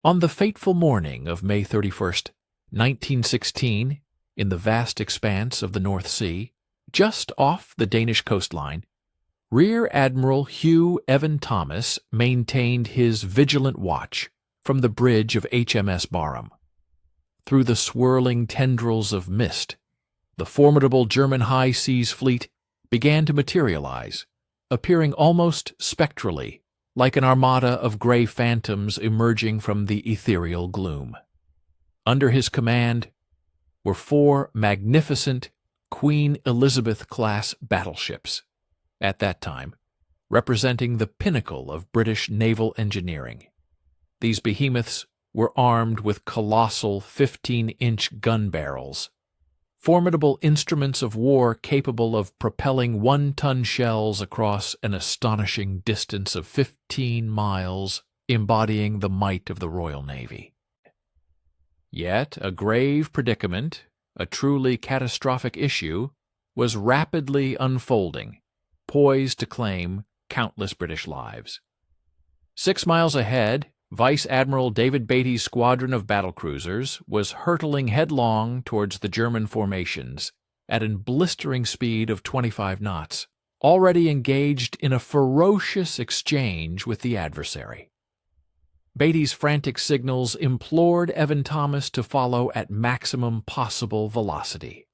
On the fateful morning of May 31st, 1916, in the vast expanse of the North Sea, just off the Danish coastline, Rear Admiral Hugh Evan Thomas maintained his vigilant watch from the bridge of HMS Barham. Through the swirling tendrils of mist, the formidable German high seas fleet began to materialize, appearing almost spectrally, like an armada of gray phantoms emerging from the ethereal gloom. Under his command were 4 magnificent Queen Elizabeth-class battleships, at that time representing the pinnacle of British naval engineering. These behemoths were armed with colossal 15-inch gun barrels, formidable instruments of war capable of propelling 1-ton shells across an astonishing distance of 15 miles, embodying the might of the Royal Navy. Yet a grave predicament, a truly catastrophic issue, was rapidly unfolding, poised to claim countless British lives. 6 miles ahead, Vice Admiral David Beatty's squadron of battlecruisers was hurtling headlong towards the German formations at a blistering speed of 25 knots, already engaged in a ferocious exchange with the adversary. Beatty's frantic signals implored Evan Thomas to follow at maximum possible velocity.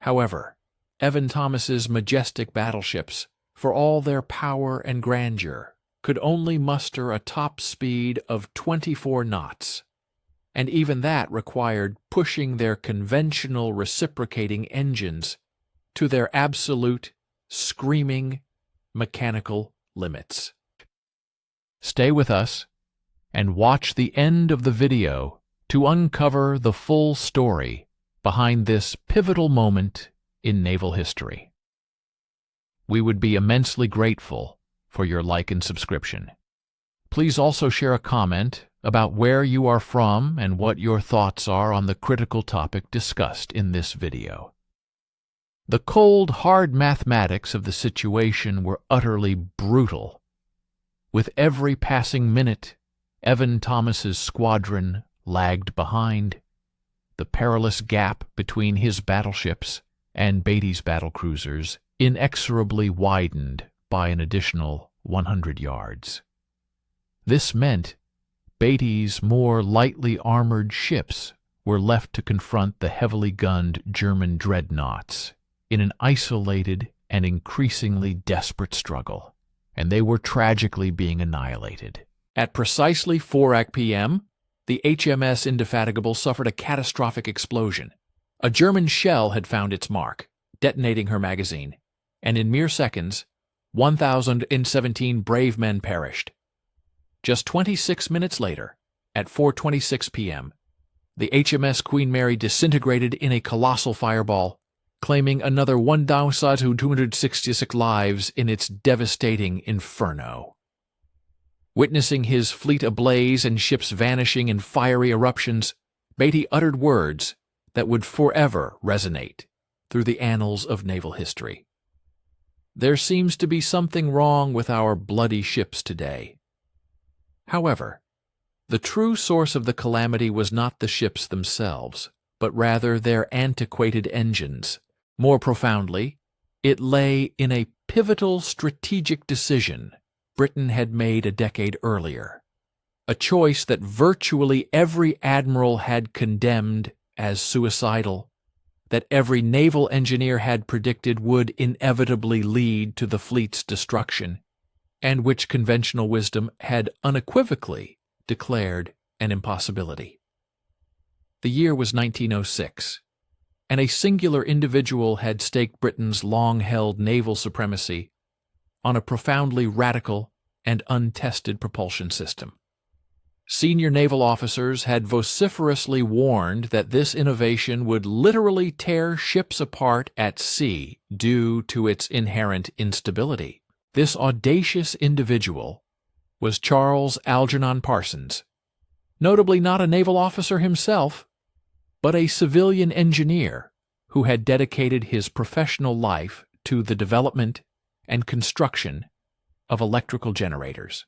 However, Evan Thomas's majestic battleships, for all their power and grandeur, could only muster a top speed of 24 knots, and even that required pushing their conventional reciprocating engines to their absolute, screaming, mechanical limits. Stay with us and watch the end of the video to uncover the full story behind this pivotal moment in naval history. We would be immensely grateful for your like and subscription. Please also share a comment about where you are from and what your thoughts are on the critical topic discussed in this video. The cold, hard mathematics of the situation were utterly brutal. With every passing minute, Evan Thomas's squadron lagged behind. The perilous gap between his battleships and Beatty's battlecruisers inexorably widened by an additional 100 yards. This meant Beatty's more lightly armored ships were left to confront the heavily gunned German dreadnoughts in an isolated and increasingly desperate struggle, and they were tragically being annihilated. At precisely 4 p.m., the HMS Indefatigable suffered a catastrophic explosion. A German shell had found its mark, detonating her magazine, and in mere seconds, 1,017 brave men perished. Just 26 minutes later, at 4:26 p.m., the HMS Queen Mary disintegrated in a colossal fireball, claiming another 1,266 lives in its devastating inferno. Witnessing his fleet ablaze and ships vanishing in fiery eruptions, Beatty uttered words that would forever resonate through the annals of naval history. There seems to be something wrong with our bloody ships today. However, the true source of the calamity was not the ships themselves, but rather their antiquated engines. More profoundly, it lay in a pivotal strategic decision Britain had made a decade earlier, a choice that virtually every admiral had condemned as suicidal, that every naval engineer had predicted would inevitably lead to the fleet's destruction, and which conventional wisdom had unequivocally declared an impossibility. The year was 1906, and a singular individual had staked Britain's long-held naval supremacy on a profoundly radical and untested propulsion system. Senior naval officers had vociferously warned that this innovation would literally tear ships apart at sea due to its inherent instability. This audacious individual was Charles Algernon Parsons, notably not a naval officer himself, but a civilian engineer who had dedicated his professional life to the development and construction of electrical generators.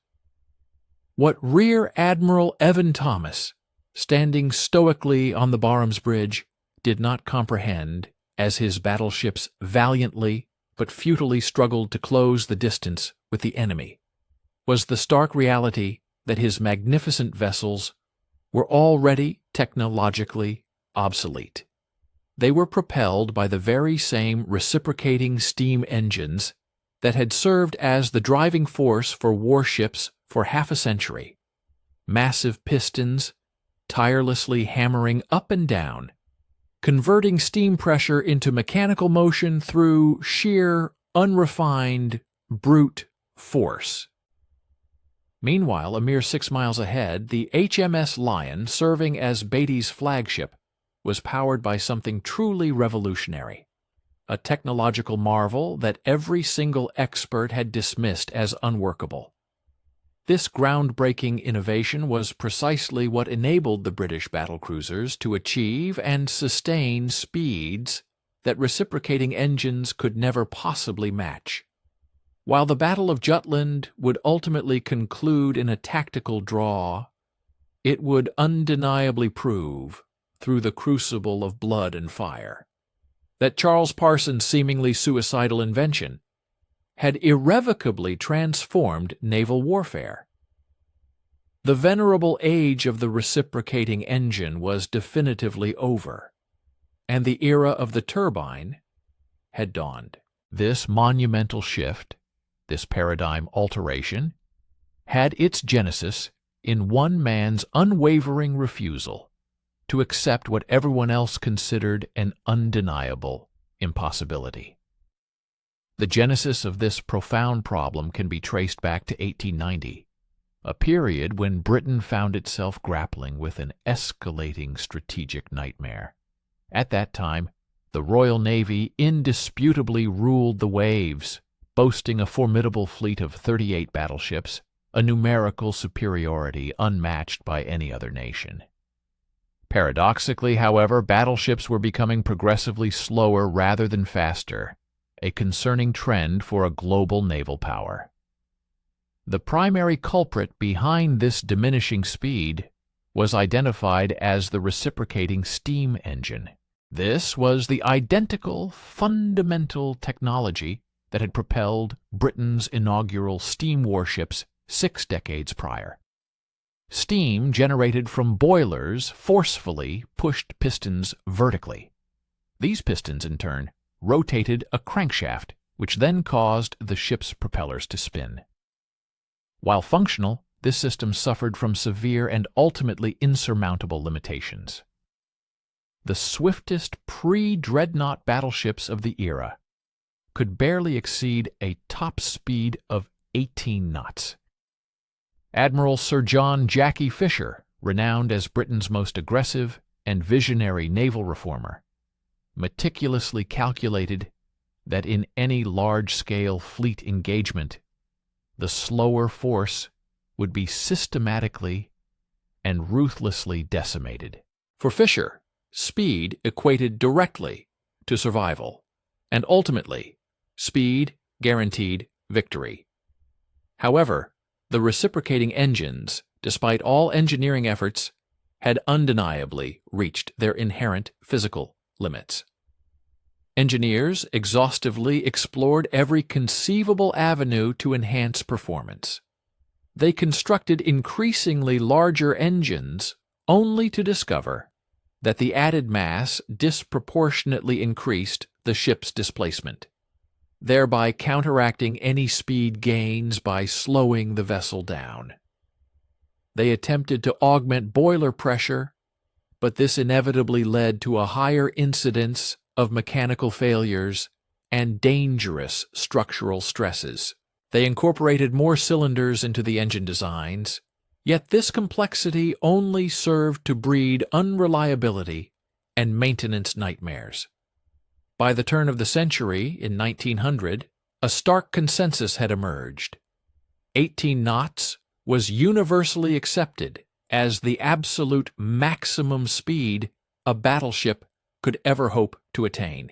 What Rear Admiral Evan Thomas, standing stoically on the Barham's Bridge, did not comprehend, as his battleships valiantly but futilely struggled to close the distance with the enemy, was the stark reality that his magnificent vessels were already technologically obsolete. They were propelled by the very same reciprocating steam engines that had served as the driving force for warships for half a century. Massive pistons, tirelessly hammering up and down, converting steam pressure into mechanical motion through sheer, unrefined, brute force. Meanwhile, a mere 6 miles ahead, the HMS Lion, serving as Beatty's flagship, was powered by something truly revolutionary, a technological marvel that every single expert had dismissed as unworkable. This groundbreaking innovation was precisely what enabled the British battlecruisers to achieve and sustain speeds that reciprocating engines could never possibly match. While the Battle of Jutland would ultimately conclude in a tactical draw, it would undeniably prove, through the crucible of blood and fire, that Charles Parsons' seemingly suicidal invention had irrevocably transformed naval warfare. The venerable age of the reciprocating engine was definitively over, and the era of the turbine had dawned. This monumental shift, this paradigm alteration, had its genesis in one man's unwavering refusal to accept what everyone else considered an undeniable impossibility. The genesis of this profound problem can be traced back to 1890, a period when Britain found itself grappling with an escalating strategic nightmare. At that time, the Royal Navy indisputably ruled the waves, boasting a formidable fleet of 38 battleships, a numerical superiority unmatched by any other nation. Paradoxically, however, battleships were becoming progressively slower rather than faster, a concerning trend for a global naval power. The primary culprit behind this diminishing speed was identified as the reciprocating steam engine. This was the identical, fundamental technology that had propelled Britain's inaugural steam warships 6 decades prior. Steam generated from boilers forcefully pushed pistons vertically. These pistons, in turn, rotated a crankshaft, which then caused the ship's propellers to spin. While functional, this system suffered from severe and ultimately insurmountable limitations. The swiftest pre-dreadnought battleships of the era could barely exceed a top speed of 18 knots. Admiral Sir John "Jackie" Fisher, renowned as Britain's most aggressive and visionary naval reformer, meticulously calculated that in any large-scale fleet engagement, the slower force would be systematically and ruthlessly decimated. For Fisher, speed equated directly to survival, and ultimately, speed guaranteed victory. However, the reciprocating engines, despite all engineering efforts, had undeniably reached their inherent physical limits. Engineers exhaustively explored every conceivable avenue to enhance performance. They constructed increasingly larger engines only to discover that the added mass disproportionately increased the ship's displacement, thereby counteracting any speed gains by slowing the vessel down. They attempted to augment boiler pressure, but this inevitably led to a higher incidence of mechanical failures and dangerous structural stresses. They incorporated more cylinders into the engine designs, yet this complexity only served to breed unreliability and maintenance nightmares. By the turn of the century, in 1900, a stark consensus had emerged. 18 knots was universally accepted as the absolute maximum speed a battleship could ever hope to attain.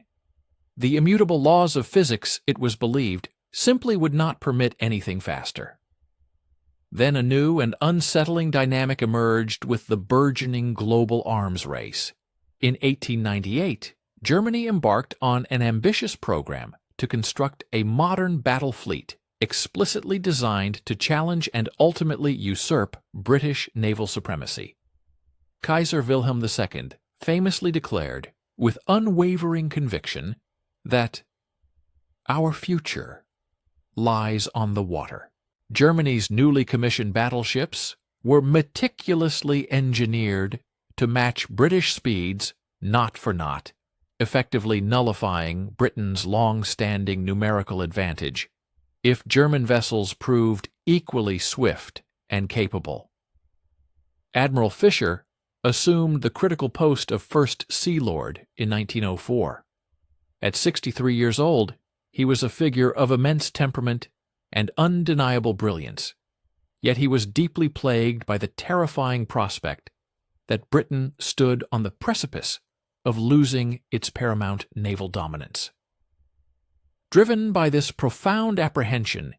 The immutable laws of physics, it was believed, simply would not permit anything faster. Then a new and unsettling dynamic emerged with the burgeoning global arms race. In 1898, Germany embarked on an ambitious program to construct a modern battle fleet explicitly designed to challenge and ultimately usurp British naval supremacy. Kaiser Wilhelm II famously declared, with unwavering conviction, that our future lies on the water. Germany's newly commissioned battleships were meticulously engineered to match British speeds knot for knot, effectively nullifying Britain's long-standing numerical advantage if German vessels proved equally swift and capable. Admiral Fisher assumed the critical post of First Sea Lord in 1904. At 63 years old, he was a figure of immense temperament and undeniable brilliance, yet he was deeply plagued by the terrifying prospect that Britain stood on the precipice of losing its paramount naval dominance. Driven by this profound apprehension,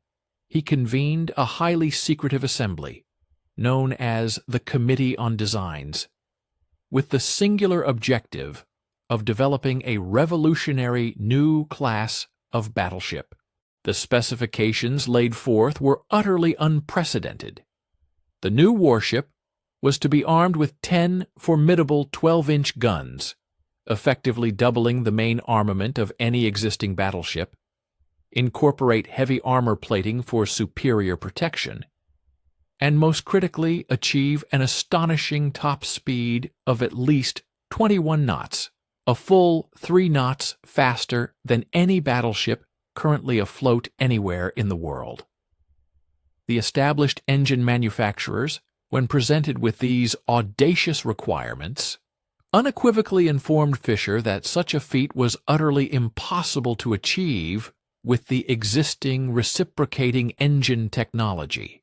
he convened a highly secretive assembly, known as the Committee on Designs, with the singular objective of developing a revolutionary new class of battleship. The specifications laid forth were utterly unprecedented. The new warship was to be armed with 10 formidable 12-inch guns, effectively doubling the main armament of any existing battleship, incorporate heavy armor plating for superior protection, and most critically achieve an astonishing top speed of at least 21 knots, a full 3 knots faster than any battleship currently afloat anywhere in the world. The established engine manufacturers, when presented with these audacious requirements, unequivocally informed Fisher that such a feat was utterly impossible to achieve with the existing reciprocating engine technology.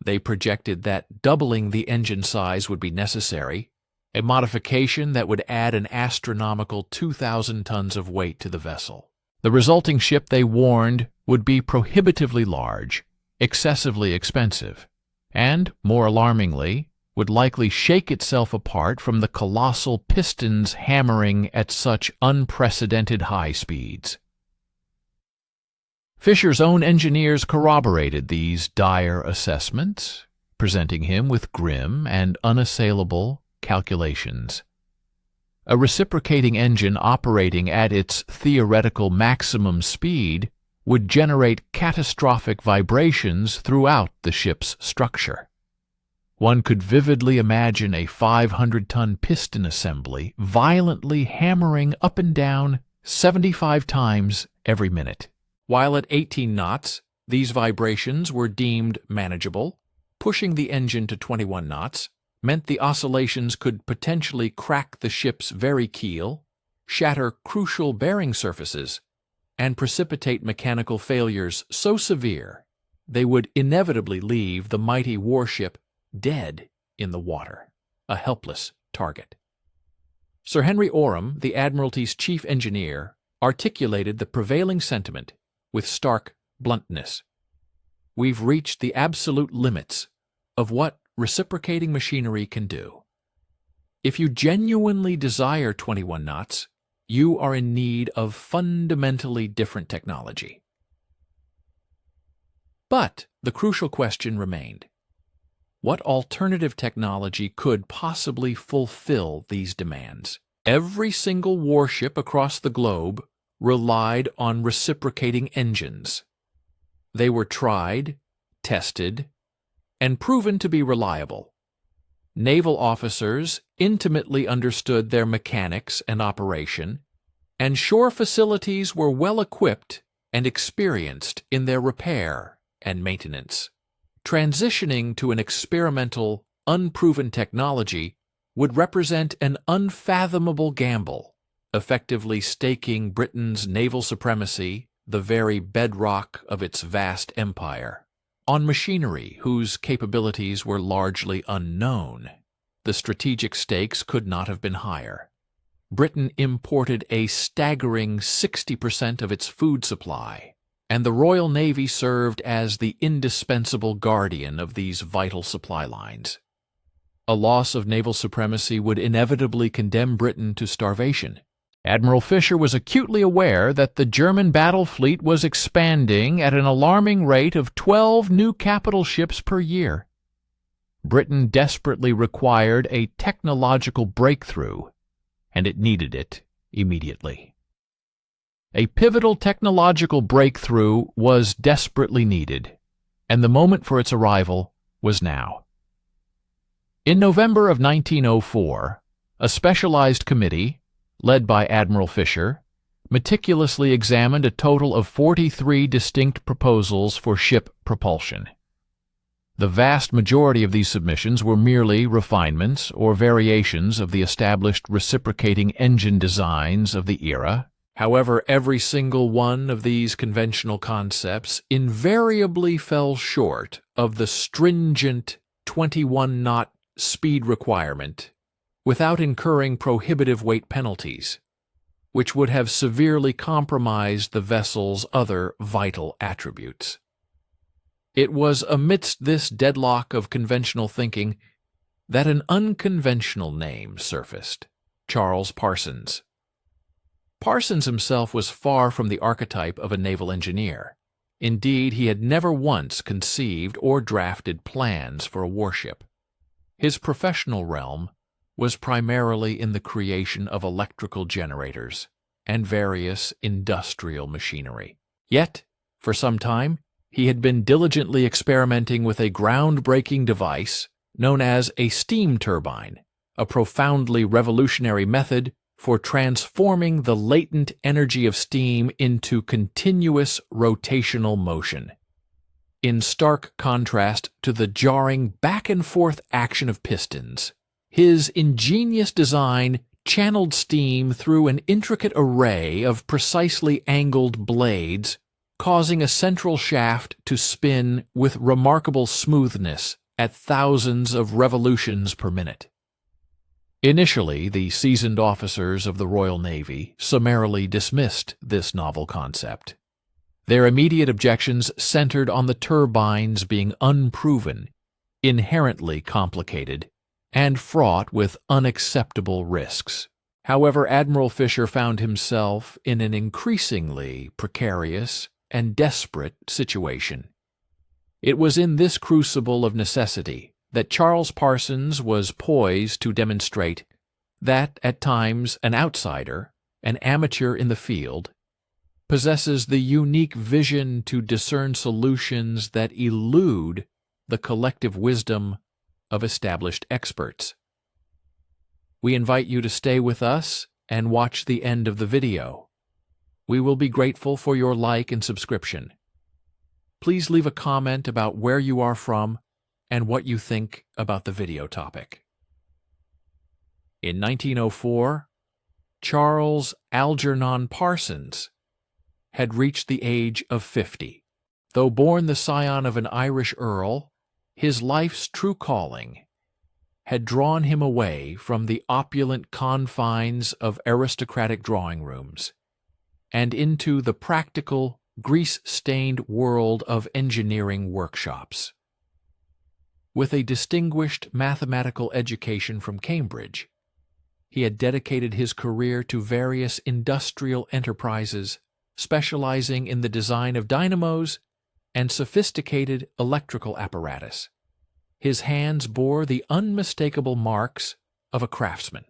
They projected that doubling the engine size would be necessary, a modification that would add an astronomical 2,000 tons of weight to the vessel. The resulting ship, they warned, would be prohibitively large, excessively expensive, and, more alarmingly, would likely shake itself apart from the colossal pistons hammering at such unprecedented high speeds. Fisher's own engineers corroborated these dire assessments, presenting him with grim and unassailable calculations. A reciprocating engine operating at its theoretical maximum speed would generate catastrophic vibrations throughout the ship's structure. One could vividly imagine a 500-ton piston assembly violently hammering up and down 75 times every minute. While at 18 knots, these vibrations were deemed manageable. Pushing the engine to 21 knots meant the oscillations could potentially crack the ship's very keel, shatter crucial bearing surfaces, and precipitate mechanical failures so severe they would inevitably leave the mighty warship dead in the water, a helpless target. Sir Henry Oram, the Admiralty's chief engineer, articulated the prevailing sentiment with stark bluntness. We've reached the absolute limits of what reciprocating machinery can do. If you genuinely desire 21 knots, you are in need of fundamentally different technology. But the crucial question remained: what alternative technology could possibly fulfill these demands? Every single warship across the globe relied on reciprocating engines. They were tried, tested, and proven to be reliable. Naval officers intimately understood their mechanics and operation, and shore facilities were well equipped and experienced in their repair and maintenance. Transitioning to an experimental, unproven technology would represent an unfathomable gamble, effectively staking Britain's naval supremacy, the very bedrock of its vast empire, on machinery whose capabilities were largely unknown. The strategic stakes could not have been higher. Britain imported a staggering 60% of its food supply, and the Royal Navy served as the indispensable guardian of these vital supply lines. A loss of naval supremacy would inevitably condemn Britain to starvation. Admiral Fisher was acutely aware that the German battle fleet was expanding at an alarming rate of 12 new capital ships per year. Britain desperately required a technological breakthrough, and it needed it immediately. A pivotal technological breakthrough was desperately needed, and the moment for its arrival was now. In November of 1904, a specialized committee, led by Admiral Fisher, meticulously examined a total of 43 distinct proposals for ship propulsion. The vast majority of these submissions were merely refinements or variations of the established reciprocating engine designs of the era. However, every single one of these conventional concepts invariably fell short of the stringent 21-knot speed requirement without incurring prohibitive weight penalties, which would have severely compromised the vessel's other vital attributes. It was amidst this deadlock of conventional thinking that an unconventional name surfaced: Charles Parsons. Parsons himself was far from the archetype of a naval engineer. Indeed, he had never once conceived or drafted plans for a warship. His professional realm was primarily in the creation of electrical generators and various industrial machinery. Yet, for some time, he had been diligently experimenting with a groundbreaking device known as a steam turbine, a profoundly revolutionary method for transforming the latent energy of steam into continuous rotational motion. In stark contrast to the jarring back-and-forth action of pistons, his ingenious design channeled steam through an intricate array of precisely angled blades, causing a central shaft to spin with remarkable smoothness at thousands of revolutions per minute. Initially, the seasoned officers of the Royal Navy summarily dismissed this novel concept. Their immediate objections centered on the turbines being unproven, inherently complicated, and fraught with unacceptable risks. However, Admiral Fisher found himself in an increasingly precarious and desperate situation. It was in this crucible of necessity that Charles Parsons was poised to demonstrate that, at times, an outsider, an amateur in the field, possesses the unique vision to discern solutions that elude the collective wisdom of established experts. We invite you to stay with us and watch the end of the video. We will be grateful for your like and subscription. Please leave a comment about where you are from and what you think about the video topic. In 1904, Charles Algernon Parsons had reached the age of 50. Though born the scion of an Irish earl, his life's true calling had drawn him away from the opulent confines of aristocratic drawing rooms and into the practical, grease-stained world of engineering workshops. With a distinguished mathematical education from Cambridge, he had dedicated his career to various industrial enterprises, specializing in the design of dynamos and sophisticated electrical apparatus. His hands bore the unmistakable marks of a craftsman,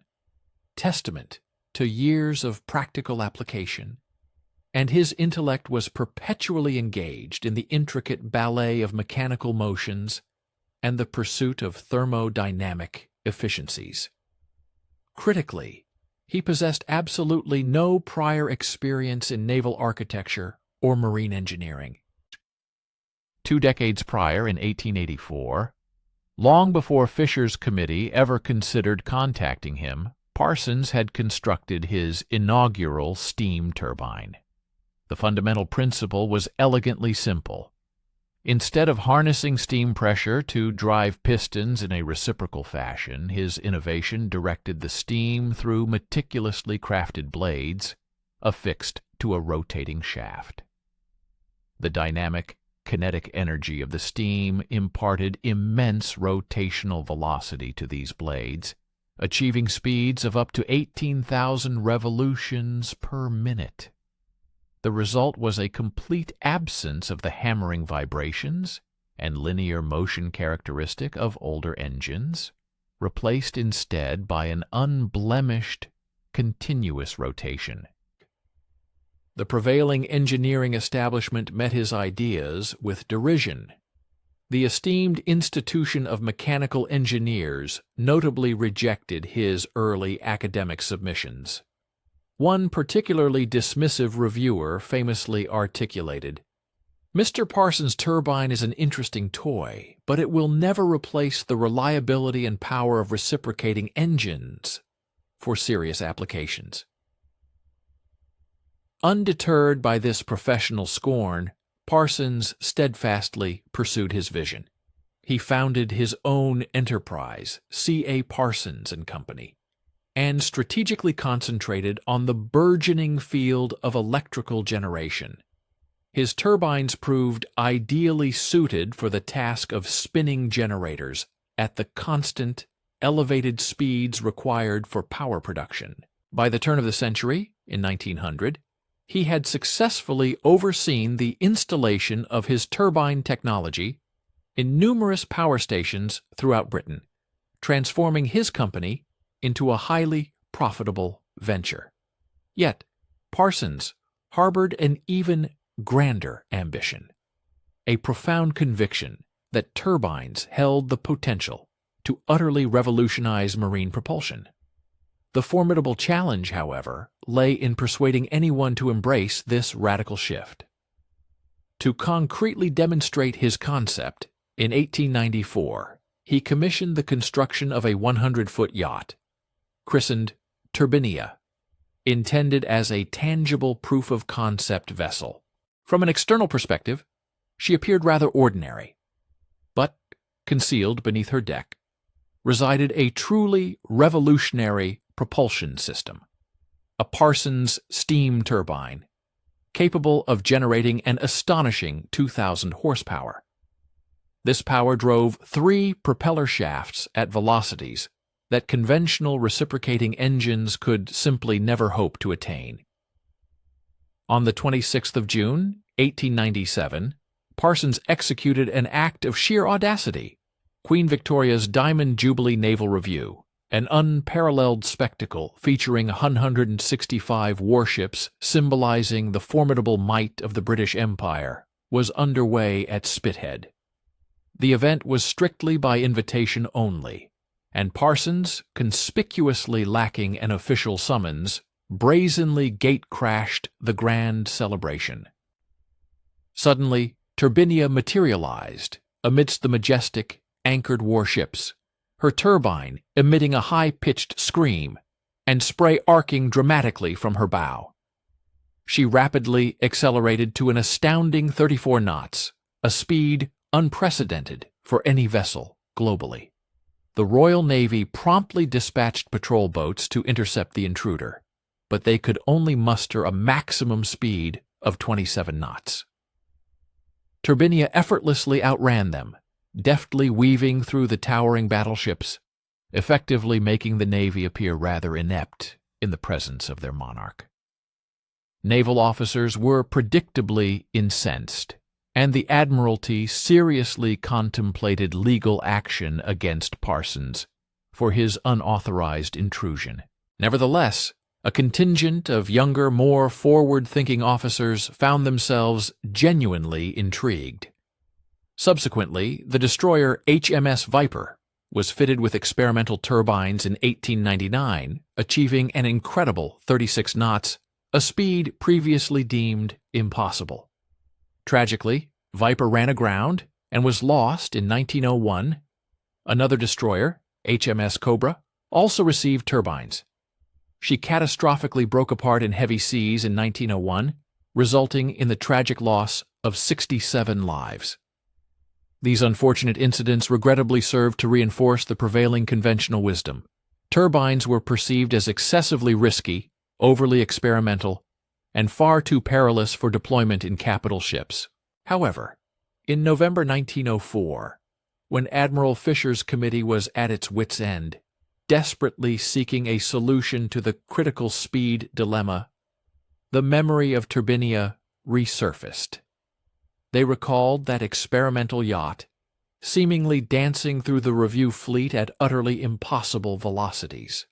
testament to years of practical application, and his intellect was perpetually engaged in the intricate ballet of mechanical motions and the pursuit of thermodynamic efficiencies. Critically, he possessed absolutely no prior experience in naval architecture or marine engineering. 2 decades prior, in 1884, long before Fisher's committee ever considered contacting him, Parsons had constructed his inaugural steam turbine. The fundamental principle was elegantly simple. Instead of harnessing steam pressure to drive pistons in a reciprocal fashion, his innovation directed the steam through meticulously crafted blades affixed to a rotating shaft. The dynamic, kinetic energy of the steam imparted immense rotational velocity to these blades, achieving speeds of up to 18,000 revolutions per minute. The result was a complete absence of the hammering vibrations and linear motion characteristic of older engines, replaced instead by an unblemished, continuous rotation. The prevailing engineering establishment met his ideas with derision. The esteemed institution of mechanical engineers notably rejected his early academic submissions. One particularly dismissive reviewer famously articulated, "Mr. Parsons' turbine is an interesting toy, but it will never replace the reliability and power of reciprocating engines for serious applications." Undeterred by this professional scorn, Parsons steadfastly pursued his vision. He founded his own enterprise, C.A. Parsons and Company, and strategically concentrated on the burgeoning field of electrical generation. His turbines proved ideally suited for the task of spinning generators at the constant, elevated speeds required for power production. By the turn of the century, in 1900, he had successfully overseen the installation of his turbine technology in numerous power stations throughout Britain, transforming his company into a highly profitable venture. Yet, Parsons harbored an even grander ambition, a profound conviction that turbines held the potential to utterly revolutionize marine propulsion. The formidable challenge, however, lay in persuading anyone to embrace this radical shift. To concretely demonstrate his concept, in 1894, he commissioned the construction of a 100-foot yacht, christened Turbinia, intended as a tangible proof-of-concept vessel. From an external perspective, she appeared rather ordinary, but concealed beneath her deck resided a truly revolutionary propulsion system, a Parsons steam turbine, capable of generating an astonishing 2,000 horsepower. This power drove 3 propeller shafts at velocities that conventional reciprocating engines could simply never hope to attain. On the 26th of June, 1897, Parsons executed an act of sheer audacity, Queen Victoria's Diamond Jubilee Naval Review, an unparalleled spectacle featuring 165 warships symbolizing the formidable might of the British Empire, was underway at Spithead. The event was strictly by invitation only, and Parsons, conspicuously lacking an official summons, brazenly gate-crashed the grand celebration. Suddenly, Turbinia materialized amidst the majestic, anchored warships, her turbine emitting a high-pitched scream and spray arcing dramatically from her bow. She rapidly accelerated to an astounding 34 knots, a speed unprecedented for any vessel globally. The Royal Navy promptly dispatched patrol boats to intercept the intruder, but they could only muster a maximum speed of 27 knots. Turbinia effortlessly outran them, deftly weaving through the towering battleships, effectively making the Navy appear rather inept in the presence of their monarch. Naval officers were predictably incensed, and the Admiralty seriously contemplated legal action against Parsons for his unauthorized intrusion. Nevertheless, a contingent of younger, more forward-thinking officers found themselves genuinely intrigued. Subsequently, the destroyer HMS Viper was fitted with experimental turbines in 1899, achieving an incredible 36 knots, a speed previously deemed impossible. Tragically, Viper ran aground and was lost in 1901. Another destroyer, HMS Cobra, also received turbines. She catastrophically broke apart in heavy seas in 1901, resulting in the tragic loss of 67 lives. These unfortunate incidents regrettably served to reinforce the prevailing conventional wisdom. Turbines were perceived as excessively risky, overly experimental, and far too perilous for deployment in capital ships. However, in November 1904, when Admiral Fisher's committee was at its wit's end, desperately seeking a solution to the critical speed dilemma, the memory of Turbinia resurfaced. They recalled that experimental yacht, seemingly dancing through the review fleet at utterly impossible velocities.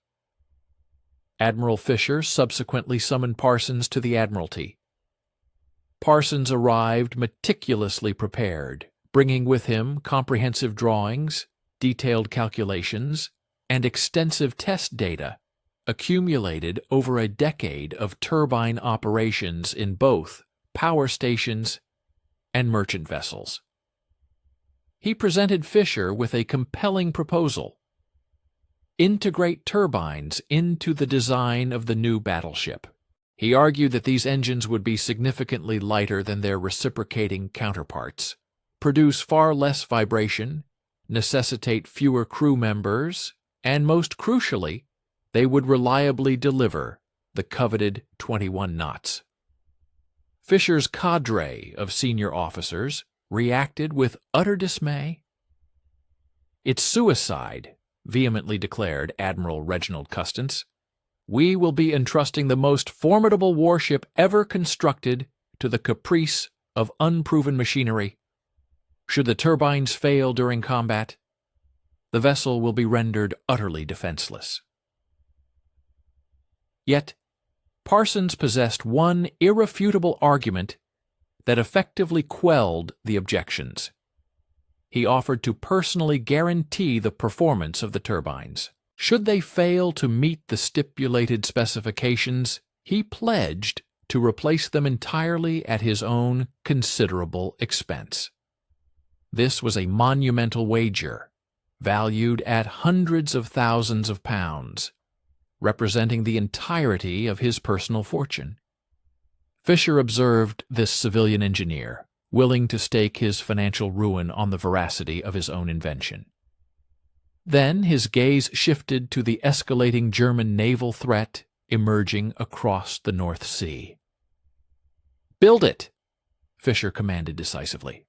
Admiral Fisher subsequently summoned Parsons to the Admiralty. Parsons arrived meticulously prepared, bringing with him comprehensive drawings, detailed calculations, and extensive test data accumulated over a decade of turbine operations in both power stations and merchant vessels. He presented Fisher with a compelling proposal: integrate turbines into the design of the new battleship. He argued that these engines would be significantly lighter than their reciprocating counterparts, produce far less vibration, necessitate fewer crew members, and most crucially, they would reliably deliver the coveted 21 knots. Fisher's cadre of senior officers reacted with utter dismay. "It's suicide," vehemently declared Admiral Reginald Custance. "We will be entrusting the most formidable warship ever constructed to the caprice of unproven machinery. Should the turbines fail during combat, the vessel will be rendered utterly defenseless." Yet, Parsons possessed one irrefutable argument that effectively quelled the objections. He offered to personally guarantee the performance of the turbines. Should they fail to meet the stipulated specifications, he pledged to replace them entirely at his own considerable expense. This was a monumental wager, valued at hundreds of thousands of pounds, representing the entirety of his personal fortune. Fisher observed this civilian engineer, willing to stake his financial ruin on the veracity of his own invention. Then his gaze shifted to the escalating German naval threat emerging across the North Sea. "Build it!" Fisher commanded decisively.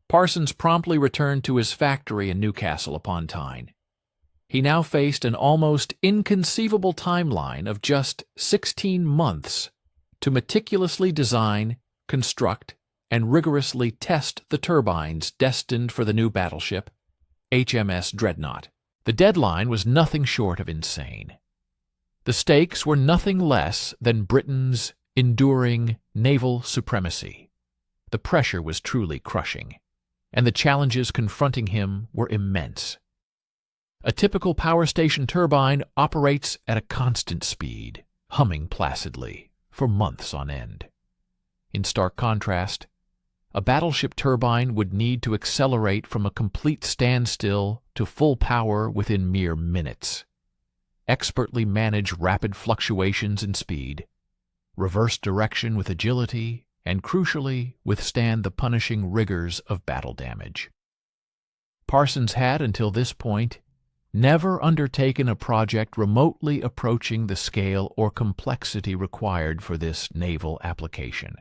Parsons promptly returned to his factory in Newcastle upon Tyne. He now faced an almost inconceivable timeline of just 16 months to meticulously design, construct, and rigorously test the turbines destined for the new battleship, HMS Dreadnought. The deadline was nothing short of insane. The stakes were nothing less than Britain's enduring naval supremacy. The pressure was truly crushing, and the challenges confronting him were immense. A typical power station turbine operates at a constant speed, humming placidly, for months on end. In stark contrast, a battleship turbine would need to accelerate from a complete standstill to full power within mere minutes, expertly manage rapid fluctuations in speed, reverse direction with agility, and crucially withstand the punishing rigors of battle damage. Parsons had, until this point, never undertaken a project remotely approaching the scale or complexity required for this naval application.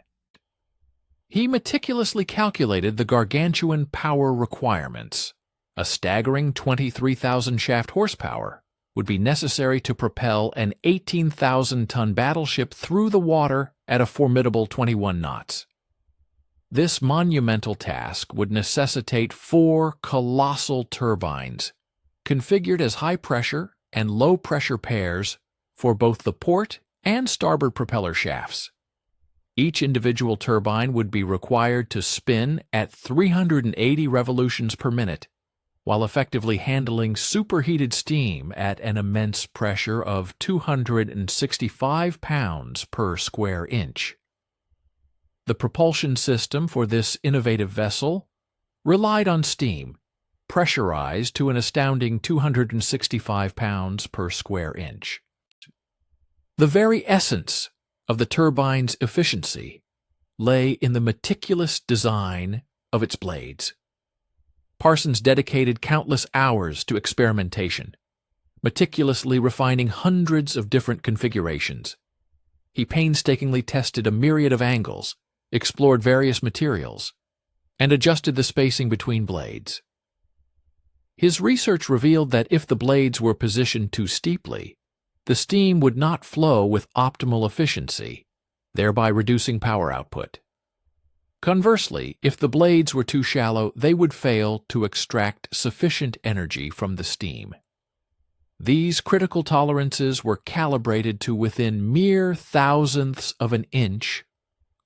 He meticulously calculated the gargantuan power requirements. A staggering 23,000 shaft horsepower would be necessary to propel an 18,000-ton battleship through the water at a formidable 21 knots. This monumental task would necessitate 4 colossal turbines, configured as high-pressure and low-pressure pairs for both the port and starboard propeller shafts. Each individual turbine would be required to spin at 380 revolutions per minute, while effectively handling superheated steam at an immense pressure of 265 pounds per square inch. The propulsion system for this innovative vessel relied on steam, pressurized to an astounding 265 pounds per square inch. The very essence of the turbine's efficiency lay in the meticulous design of its blades. Parsons dedicated countless hours to experimentation, meticulously refining hundreds of different configurations. He painstakingly tested a myriad of angles, explored various materials, and adjusted the spacing between blades. His research revealed that if the blades were positioned too steeply, the steam would not flow with optimal efficiency, thereby reducing power output. Conversely, if the blades were too shallow, they would fail to extract sufficient energy from the steam. These critical tolerances were calibrated to within mere thousandths of an inch,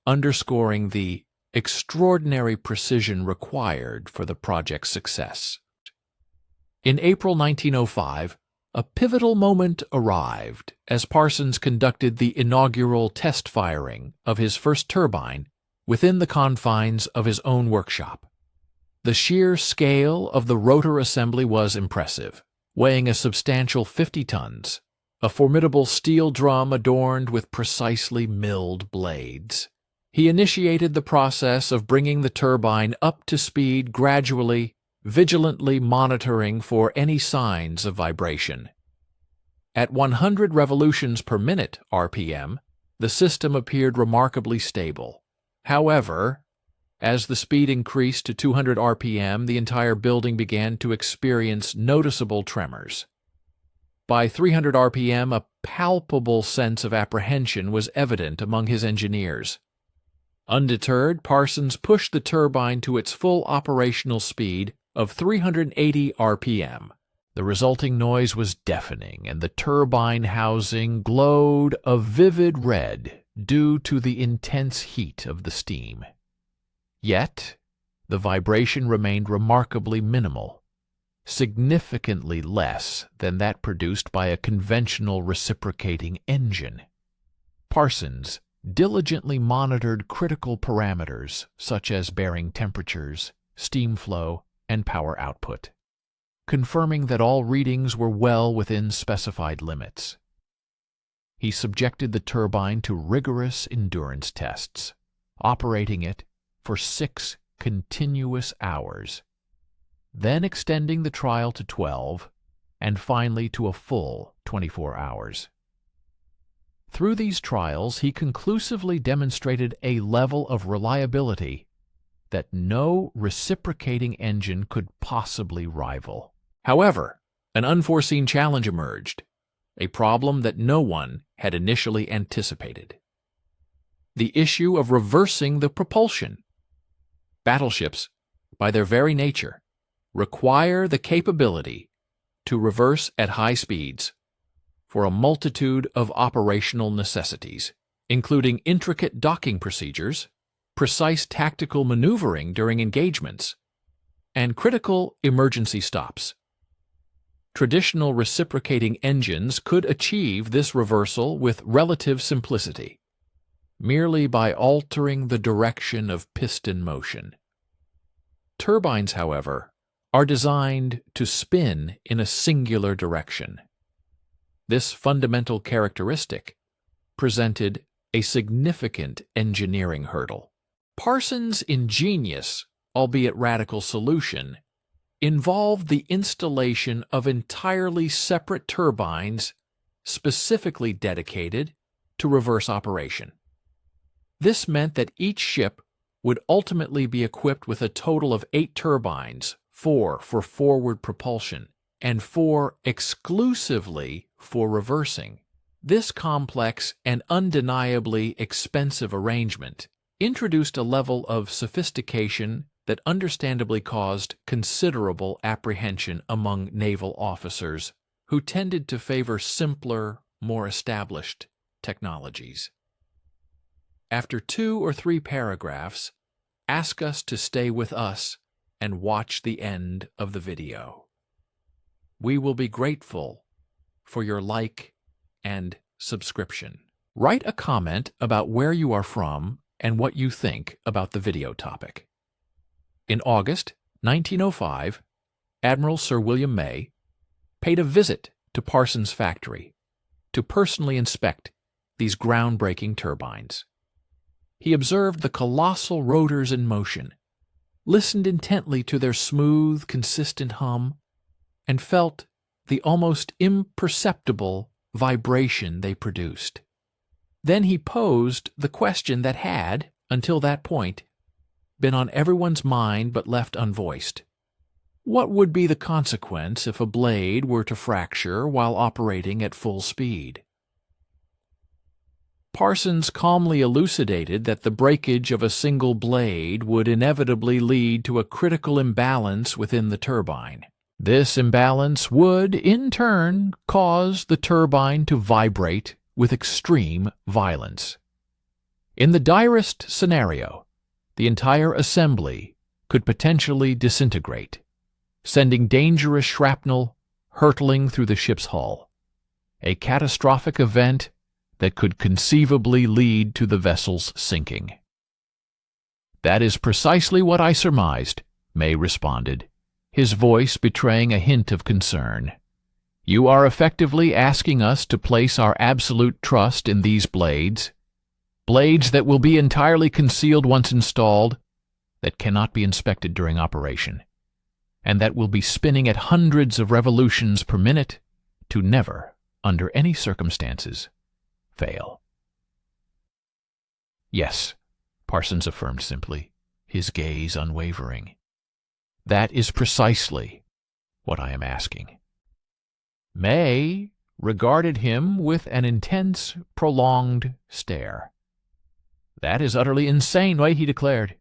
underscoring the extraordinary precision required for the project's success. In April 1905, a pivotal moment arrived as Parsons conducted the inaugural test firing of his first turbine within the confines of his own workshop. The sheer scale of the rotor assembly was impressive, weighing a substantial 50 tons, a formidable steel drum adorned with precisely milled blades. He initiated the process of bringing the turbine up to speed gradually, vigilantly monitoring for any signs of vibration. At 100 revolutions per minute (RPM), the system appeared remarkably stable. However, as the speed increased to 200 RPM, the entire building began to experience noticeable tremors. By 300 RPM, a palpable sense of apprehension was evident among his engineers. Undeterred, Parsons pushed the turbine to its full operational speed of 380 RPM. The resulting noise was deafening, and the turbine housing glowed a vivid red due to the intense heat of the steam. Yet, the vibration remained remarkably minimal, significantly less than that produced by a conventional reciprocating engine. Parsons diligently monitored critical parameters such as bearing temperatures, steam flow, and power output, confirming that all readings were well within specified limits. He subjected the turbine to rigorous endurance tests, operating it for 6 continuous hours, then extending the trial to 12, and finally to a full 24 hours. Through these trials, he conclusively demonstrated a level of reliability that no reciprocating engine could possibly rival. However, an unforeseen challenge emerged, a problem that no one had initially anticipated: the issue of reversing the propulsion. Battleships, by their very nature, require the capability to reverse at high speeds for a multitude of operational necessities, including intricate docking procedures, precise tactical maneuvering during engagements, and critical emergency stops. Traditional reciprocating engines could achieve this reversal with relative simplicity, merely by altering the direction of piston motion. Turbines, however, are designed to spin in a singular direction. This fundamental characteristic presented a significant engineering hurdle. Parsons' ingenious, albeit radical solution involved the installation of entirely separate turbines specifically dedicated to reverse operation. This meant that each ship would ultimately be equipped with a total of 8 turbines, 4 for forward propulsion, and 4 exclusively for reversing. This complex and undeniably expensive arrangement introduced a level of sophistication that understandably caused considerable apprehension among naval officers who tended to favor simpler, more established technologies. After 2 or 3 paragraphs, ask us to stay with us and watch the end of the video. We will be grateful for your like and subscription. Write a comment about where you are from and what you think about the video topic. In August 1905, Admiral Sir William May paid a visit to Parsons' factory to personally inspect these groundbreaking turbines. He observed the colossal rotors in motion, listened intently to their smooth, consistent hum, and felt the almost imperceptible vibration they produced. Then he posed the question that had, until that point, been on everyone's mind but left unvoiced. What would be the consequence if a blade were to fracture while operating at full speed? Parsons calmly elucidated that the breakage of a single blade would inevitably lead to a critical imbalance within the turbine. This imbalance would, in turn, cause the turbine to vibrate with extreme violence. In the direst scenario, the entire assembly could potentially disintegrate, sending dangerous shrapnel hurtling through the ship's hull, a catastrophic event that could conceivably lead to the vessel's sinking. "That is precisely what I surmised," May responded, his voice betraying a hint of concern. "You are effectively asking us to place our absolute trust in these blades that will be entirely concealed once installed, that cannot be inspected during operation, and that will be spinning at hundreds of revolutions per minute to never, under any circumstances, fail." "Yes," Parsons affirmed simply, his gaze unwavering. "That is precisely what I am asking." May regarded him with an intense, prolonged stare. "That is utterly insane, he declared.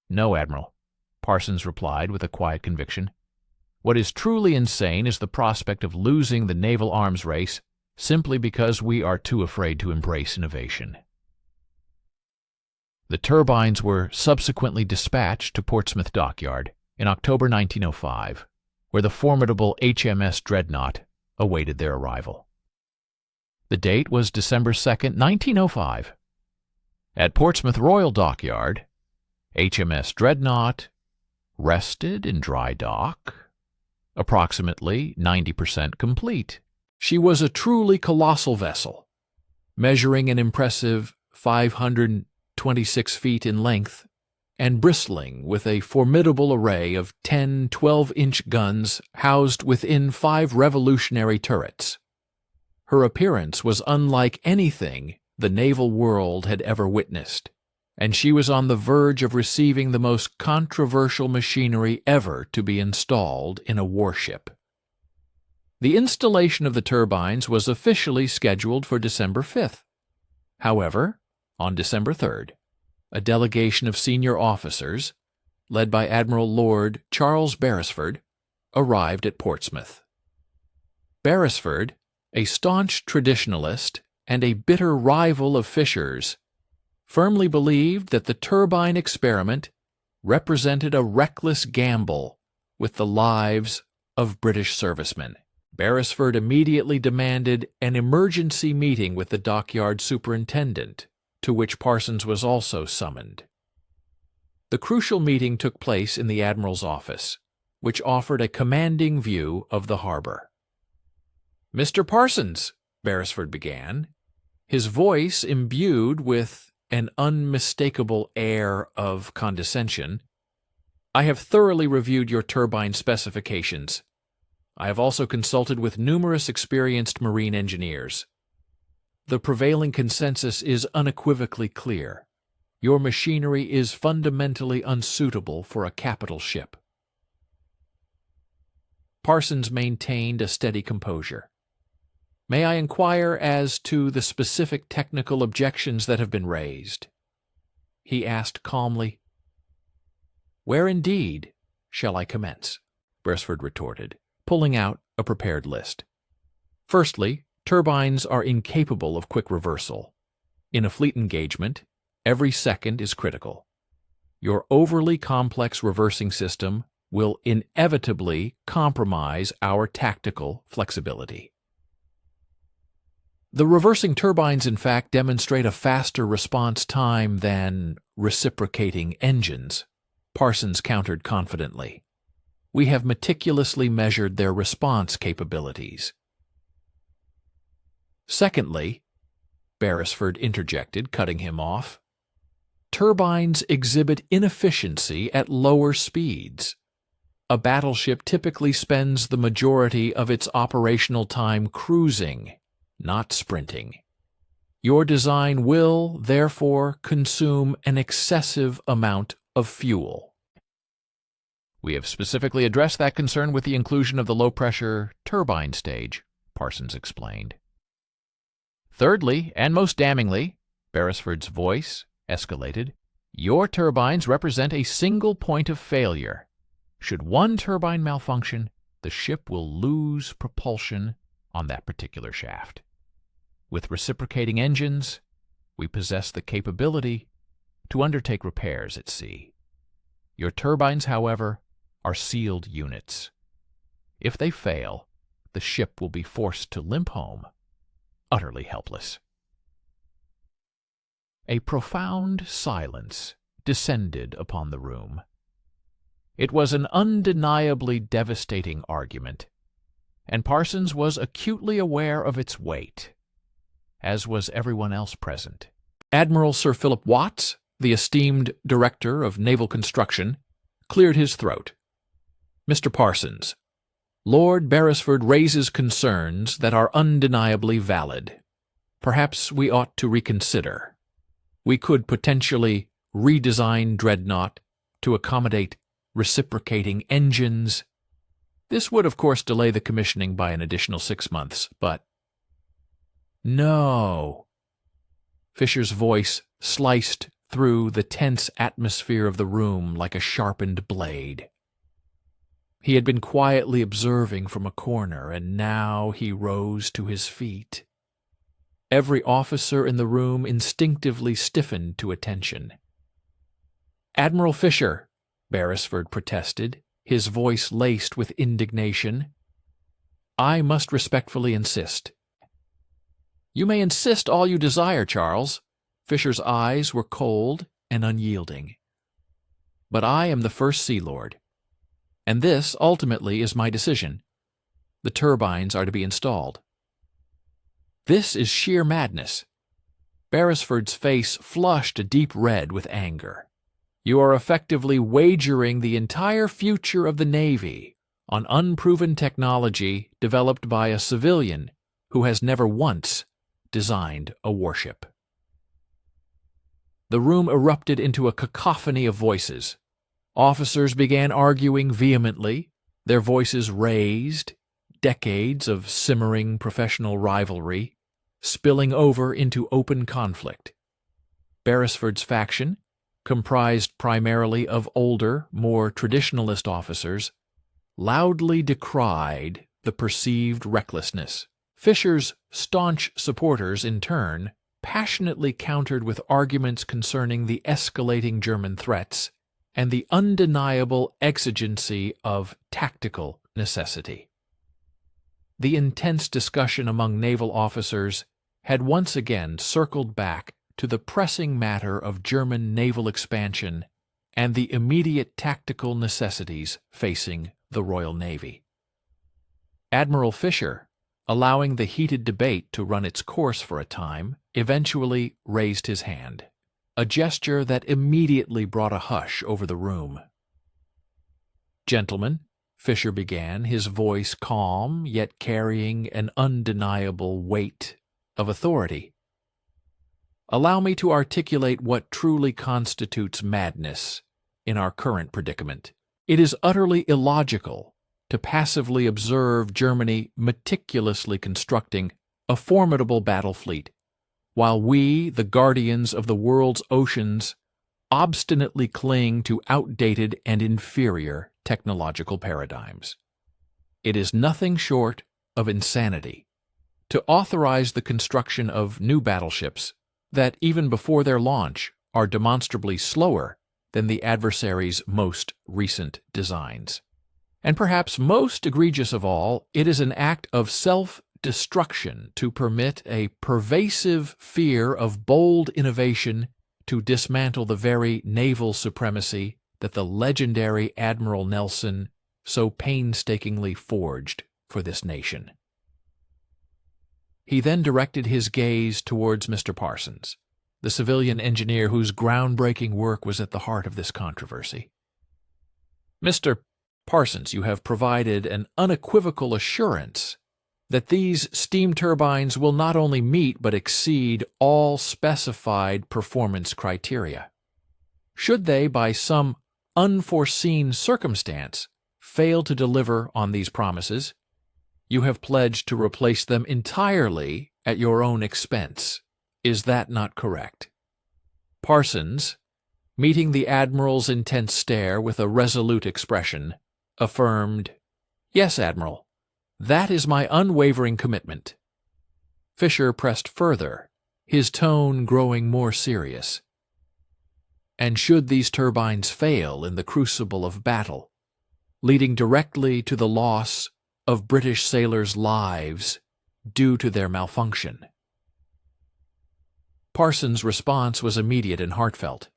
"No, Admiral," Parsons replied with a quiet conviction. "What is truly insane is the prospect of losing the naval arms race simply because we are too afraid to embrace innovation." The turbines were subsequently dispatched to Portsmouth Dockyard in October 1905, where the formidable HMS Dreadnought awaited their arrival. The date was December 2, 1905. At Portsmouth Royal Dockyard, HMS Dreadnought rested in dry dock, approximately 90% complete. She was a truly colossal vessel, measuring an impressive 526 feet in length and bristling with a formidable array of 10 12-inch guns housed within 5 revolutionary turrets. Her appearance was unlike anything the naval world had ever witnessed, and she was on the verge of receiving the most controversial machinery ever to be installed in a warship. The installation of the turbines was officially scheduled for December 5th. However, on December 3rd, a delegation of senior officers, led by Admiral Lord Charles Beresford, arrived at Portsmouth. Beresford, a staunch traditionalist and a bitter rival of Fisher's, firmly believed that the turbine experiment represented a reckless gamble with the lives of British servicemen. Beresford immediately demanded an emergency meeting with the dockyard superintendent, to which Parsons was also summoned. The crucial meeting took place in the Admiral's office, which offered a commanding view of the harbor. "Mr. Parsons," Beresford began, his voice imbued with an unmistakable air of condescension, "I have thoroughly reviewed your turbine specifications. I have also consulted with numerous experienced marine engineers. The prevailing consensus is unequivocally clear. Your machinery is fundamentally unsuitable for a capital ship." Parsons maintained a steady composure. "May I inquire as to the specific technical objections that have been raised?" he asked calmly. "Where indeed shall I commence?" Beresford retorted, pulling out a prepared list. "Firstly, turbines are incapable of quick reversal. In a fleet engagement, every second is critical. Your overly complex reversing system will inevitably compromise our tactical flexibility." The reversing turbines, in fact, demonstrate a faster response time than reciprocating engines, Parsons countered confidently. "We have meticulously measured their response capabilities." "Secondly," Beresford interjected, cutting him off, "turbines exhibit inefficiency at lower speeds. A battleship typically spends the majority of its operational time cruising, not sprinting. Your design will, therefore, consume an excessive amount of fuel. We have specifically addressed that concern with the inclusion of the low-pressure turbine stage, Parsons explained. Thirdly, and most damningly, Beresford's voice escalated, your turbines represent a single point of failure. Should one turbine malfunction, the ship will lose propulsion on that particular shaft. With reciprocating engines, we possess the capability to undertake repairs at sea. Your turbines, however, are sealed units. If they fail, the ship will be forced to limp home, utterly helpless. A profound silence descended upon the room. It was an undeniably devastating argument, and Parsons was acutely aware of its weight, as was everyone else present. Admiral Sir Philip Watts, the esteemed director of naval construction, cleared his throat. Mr. Parsons, Lord Beresford raises concerns that are undeniably valid. Perhaps we ought to reconsider. We could potentially redesign Dreadnought to accommodate reciprocating engines. This would, of course, delay the commissioning by an additional 6 months, but... No. Fisher's voice sliced through the tense atmosphere of the room like a sharpened blade. He had been quietly observing from a corner, and now he rose to his feet. Every officer in the room instinctively stiffened to attention. Admiral Fisher, Beresford protested, his voice laced with indignation. I must respectfully insist. You may insist all you desire, Charles. Fisher's eyes were cold and unyielding. But I am the First Sea Lord, and this ultimately is my decision. The turbines are to be installed. This is sheer madness. Beresford's face flushed a deep red with anger. You are effectively wagering the entire future of the Navy on unproven technology developed by a civilian who has never once designed a warship. The room erupted into a cacophony of voices. Officers began arguing vehemently, their voices raised, decades of simmering professional rivalry spilling over into open conflict. Beresford's faction, comprised primarily of older, more traditionalist officers, loudly decried the perceived recklessness. Fisher's staunch supporters, in turn, passionately countered with arguments concerning the escalating German threats and the undeniable exigency of tactical necessity. The intense discussion among naval officers had once again circled back to the pressing matter of German naval expansion and the immediate tactical necessities facing the Royal Navy. Admiral Fisher, allowing the heated debate to run its course for a time, eventually raised his hand, a gesture that immediately brought a hush over the room. Gentlemen, Fisher began, his voice calm yet carrying an undeniable weight of authority. Allow me to articulate what truly constitutes madness in our current predicament. It is utterly illogical to passively observe Germany meticulously constructing a formidable battle fleet, while we, the guardians of the world's oceans, obstinately cling to outdated and inferior technological paradigms. It is nothing short of insanity to authorize the construction of new battleships that, even before their launch, are demonstrably slower than the adversary's most recent designs. And perhaps most egregious of all, it is an act of self-destruction to permit a pervasive fear of bold innovation to dismantle the very naval supremacy that the legendary Admiral Nelson so painstakingly forged for this nation. He then directed his gaze towards Mr. Parsons, the civilian engineer whose groundbreaking work was at the heart of this controversy. Mr. Parsons, you have provided an unequivocal assurance that these steam turbines will not only meet but exceed all specified performance criteria. Should they, by some unforeseen circumstance, fail to deliver on these promises, you have pledged to replace them entirely at your own expense. Is that not correct? Parsons, meeting the Admiral's intense stare with a resolute expression, affirmed, "Yes, Admiral, that is my unwavering commitment." Fisher pressed further, his tone growing more serious. "And should these turbines fail in the crucible of battle, leading directly to the loss of British sailors' lives due to their malfunction?" Parsons' response was immediate and heartfelt.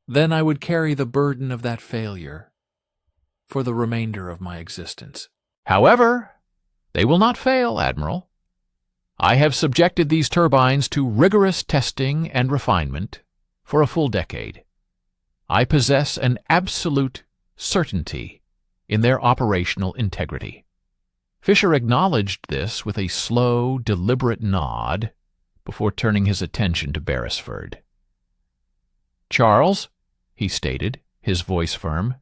"Then I would carry the burden of that failure for the remainder of my existence." "However, they will not fail, Admiral. I have subjected these turbines to rigorous testing and refinement for a full decade. I possess an absolute certainty in their operational integrity." Fisher acknowledged this with a slow, deliberate nod before turning his attention to Beresford. "Charles," he stated, his voice firm,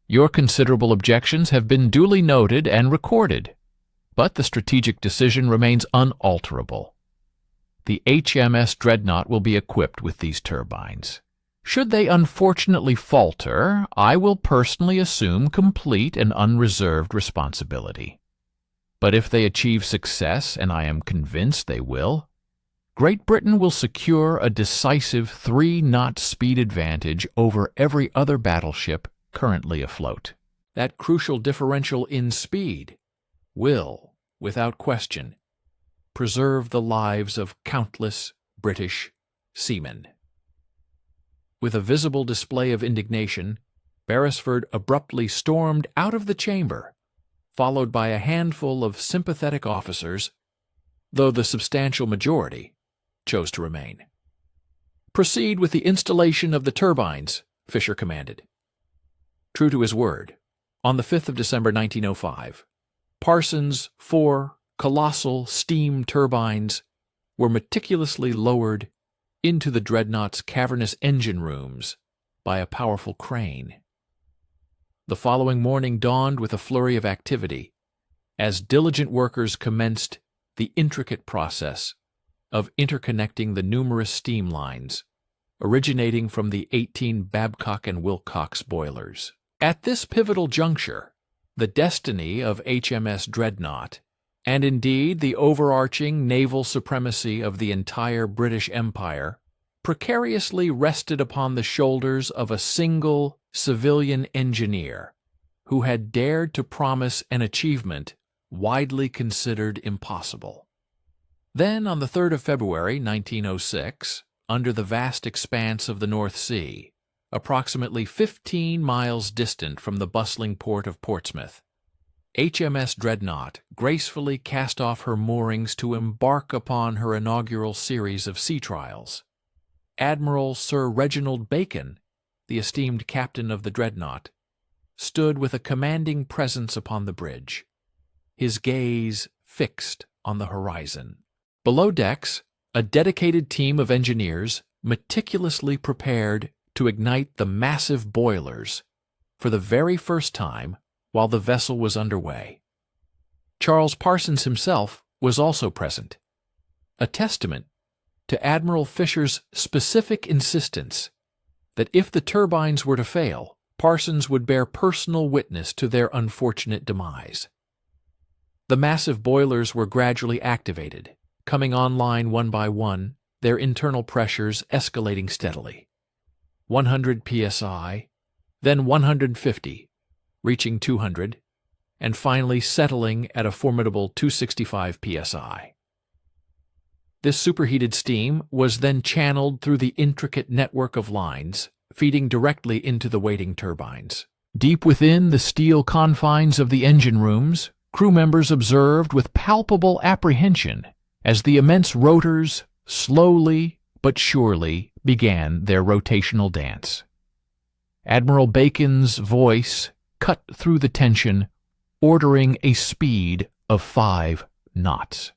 "your considerable objections have been duly noted and recorded, but the strategic decision remains unalterable. The HMS Dreadnought will be equipped with these turbines. Should they unfortunately falter, I will personally assume complete and unreserved responsibility. But if they achieve success, and I am convinced they will, Great Britain will secure a decisive 3-knot speed advantage over every other battleship currently afloat. That crucial differential in speed will, without question, preserve the lives of countless British seamen." With a visible display of indignation, Beresford abruptly stormed out of the chamber, followed by a handful of sympathetic officers, though the substantial majority chose to remain. "Proceed with the installation of the turbines," Fisher commanded. True to his word, on the 5th of December 1905, Parsons' 4 colossal steam turbines were meticulously lowered into the Dreadnought's cavernous engine rooms by a powerful crane. The following morning dawned with a flurry of activity, as diligent workers commenced the intricate process of interconnecting the numerous steam lines originating from the 18 Babcock and Wilcox boilers. At this pivotal juncture, the destiny of HMS Dreadnought, and indeed the overarching naval supremacy of the entire British Empire, precariously rested upon the shoulders of a single civilian engineer who had dared to promise an achievement widely considered impossible. Then, on the 3rd of February 1906, under the vast expanse of the North Sea, approximately 15 miles distant from the bustling port of Portsmouth, HMS Dreadnought gracefully cast off her moorings to embark upon her inaugural series of sea trials. Admiral Sir Reginald Bacon, the esteemed captain of the Dreadnought, stood with a commanding presence upon the bridge, his gaze fixed on the horizon. Below decks, a dedicated team of engineers meticulously prepared to ignite the massive boilers for the very first time while the vessel was underway. Charles Parsons himself was also present, a testament to Admiral Fisher's specific insistence that if the turbines were to fail, Parsons would bear personal witness to their unfortunate demise. The massive boilers were gradually activated, coming online one by one, their internal pressures escalating steadily. 100 psi, then 150, reaching 200, and finally settling at a formidable 265 psi. This superheated steam was then channeled through the intricate network of lines, feeding directly into the waiting turbines. Deep within the steel confines of the engine rooms, crew members observed with palpable apprehension as the immense rotors slowly but surely began their rotational dance. Admiral Bacon's voice cut through the tension, ordering a speed of 5 knots.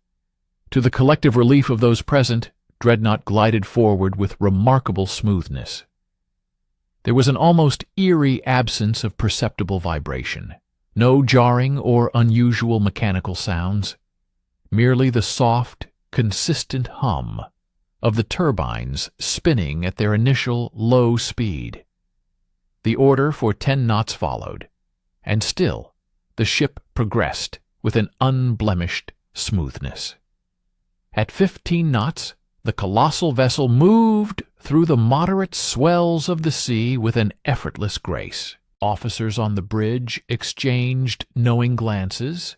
To the collective relief of those present, Dreadnought glided forward with remarkable smoothness. There was an almost eerie absence of perceptible vibration. No jarring or unusual mechanical sounds, merely the soft, consistent hum of the turbines spinning at their initial low speed. The order for 10 knots followed, and still the ship progressed with an unblemished smoothness. At 15 knots, the colossal vessel moved through the moderate swells of the sea with an effortless grace. Officers on the bridge exchanged knowing glances.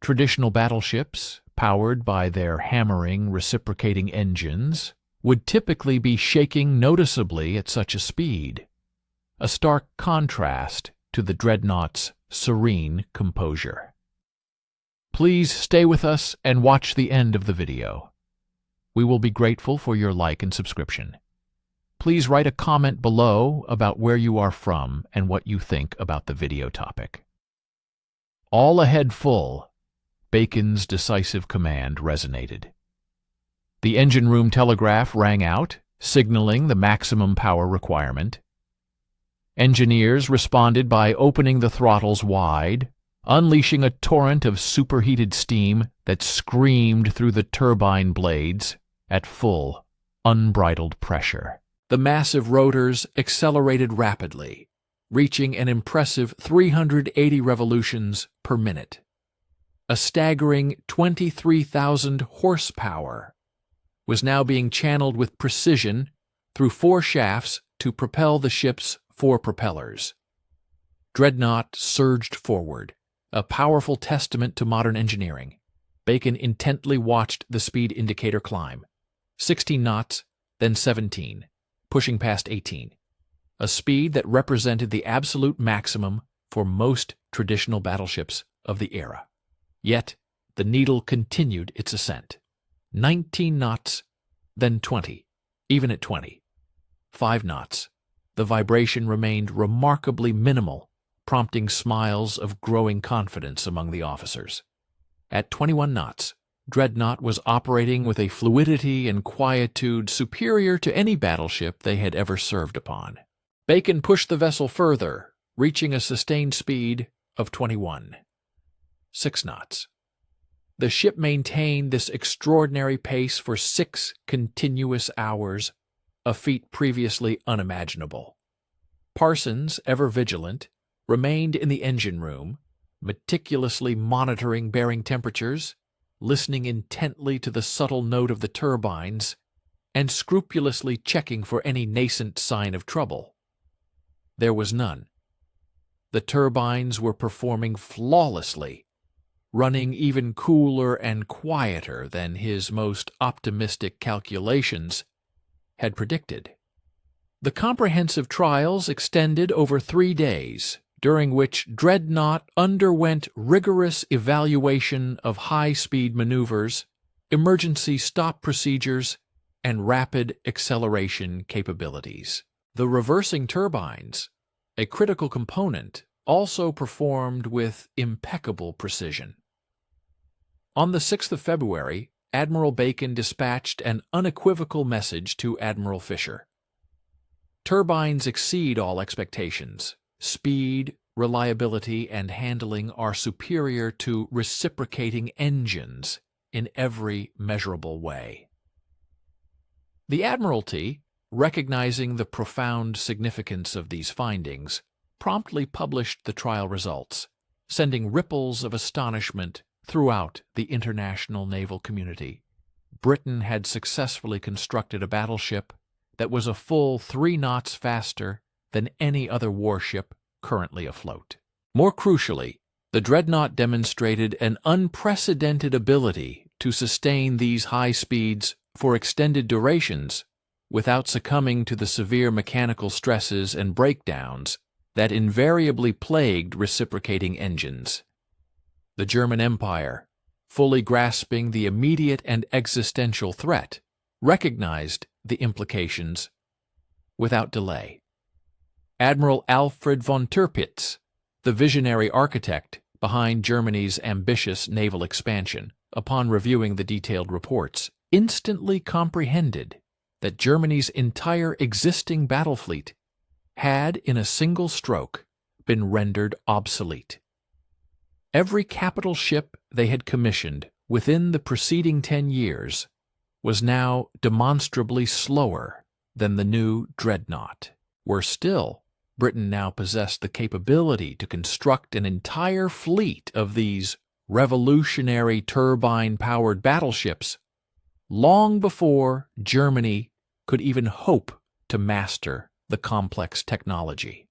Traditional battleships, powered by their hammering, reciprocating engines, would typically be shaking noticeably at such a speed, a stark contrast to the dreadnought's serene composure. Please stay with us and watch the end of the video. We will be grateful for your like and subscription. Please write a comment below about where you are from and what you think about the video topic. All ahead full, Bacon's decisive command resonated. The engine room telegraph rang out, signaling the maximum power requirement. Engineers responded by opening the throttles wide, unleashing a torrent of superheated steam that screamed through the turbine blades at full, unbridled pressure. The massive rotors accelerated rapidly, reaching an impressive 380 revolutions per minute. A staggering 23,000 horsepower was now being channeled with precision through 4 shafts to propel the ship's 4 propellers. Dreadnought surged forward, a powerful testament to modern engineering. Bacon intently watched the speed indicator climb. 16 knots, then 17, pushing past 18, a speed that represented the absolute maximum for most traditional battleships of the era. Yet, the needle continued its ascent. 19 knots, then 20, even at 20. 5 knots. The vibration remained remarkably minimal, prompting smiles of growing confidence among the officers. At 21 knots, Dreadnought was operating with a fluidity and quietude superior to any battleship they had ever served upon. Bacon pushed the vessel further, reaching a sustained speed of 21. 6 knots. The ship maintained this extraordinary pace for 6 continuous hours, a feat previously unimaginable. Parsons, ever vigilant, remained in the engine room, meticulously monitoring bearing temperatures, listening intently to the subtle note of the turbines, and scrupulously checking for any nascent sign of trouble. There was none. The turbines were performing flawlessly, running even cooler and quieter than his most optimistic calculations had predicted. The comprehensive trials extended over 3 days, during which Dreadnought underwent rigorous evaluation of high-speed maneuvers, emergency stop procedures, and rapid acceleration capabilities. The reversing turbines, a critical component, also performed with impeccable precision. On the 6th of February, Admiral Bacon dispatched an unequivocal message to Admiral Fisher. Turbines exceed all expectations. Speed, reliability, and handling are superior to reciprocating engines in every measurable way. The Admiralty, recognizing the profound significance of these findings, promptly published the trial results, sending ripples of astonishment throughout the international naval community. Britain had successfully constructed a battleship that was a full 3 knots faster than any other warship currently afloat. More crucially, the Dreadnought demonstrated an unprecedented ability to sustain these high speeds for extended durations without succumbing to the severe mechanical stresses and breakdowns that invariably plagued reciprocating engines. The German Empire, fully grasping the immediate and existential threat, recognized the implications without delay. Admiral Alfred von Tirpitz, the visionary architect behind Germany's ambitious naval expansion, upon reviewing the detailed reports, instantly comprehended that Germany's entire existing battle fleet had, in a single stroke, been rendered obsolete. Every capital ship they had commissioned within the preceding 10 years was now demonstrably slower than the new dreadnought. Worse still, Britain now possessed the capability to construct an entire fleet of these revolutionary turbine-powered battleships long before Germany could even hope to master the complex technology.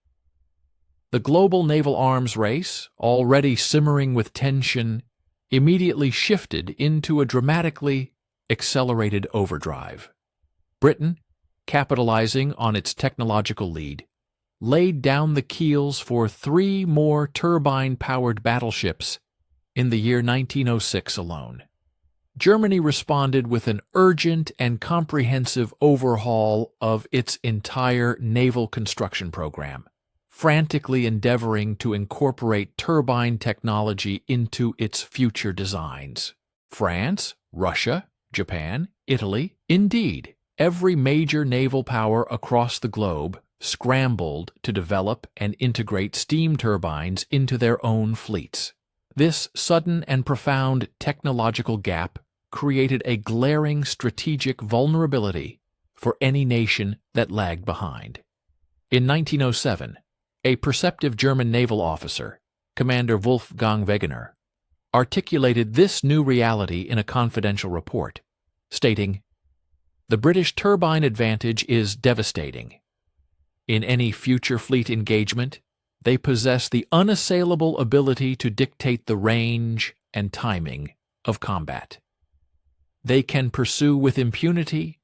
The global naval arms race, already simmering with tension, immediately shifted into a dramatically accelerated overdrive. Britain, capitalizing on its technological lead, laid down the keels for 3 more turbine-powered battleships in the year 1906 alone. Germany responded with an urgent and comprehensive overhaul of its entire naval construction program, frantically endeavoring to incorporate turbine technology into its future designs. France, Russia, Japan, Italy, indeed, every major naval power across the globe scrambled to develop and integrate steam turbines into their own fleets. This sudden and profound technological gap created a glaring strategic vulnerability for any nation that lagged behind. In 1907, a perceptive German naval officer, Commander Wolfgang Wegener, articulated this new reality in a confidential report, stating, "The British turbine advantage is devastating. In any future fleet engagement, they possess the unassailable ability to dictate the range and timing of combat. They can pursue with impunity,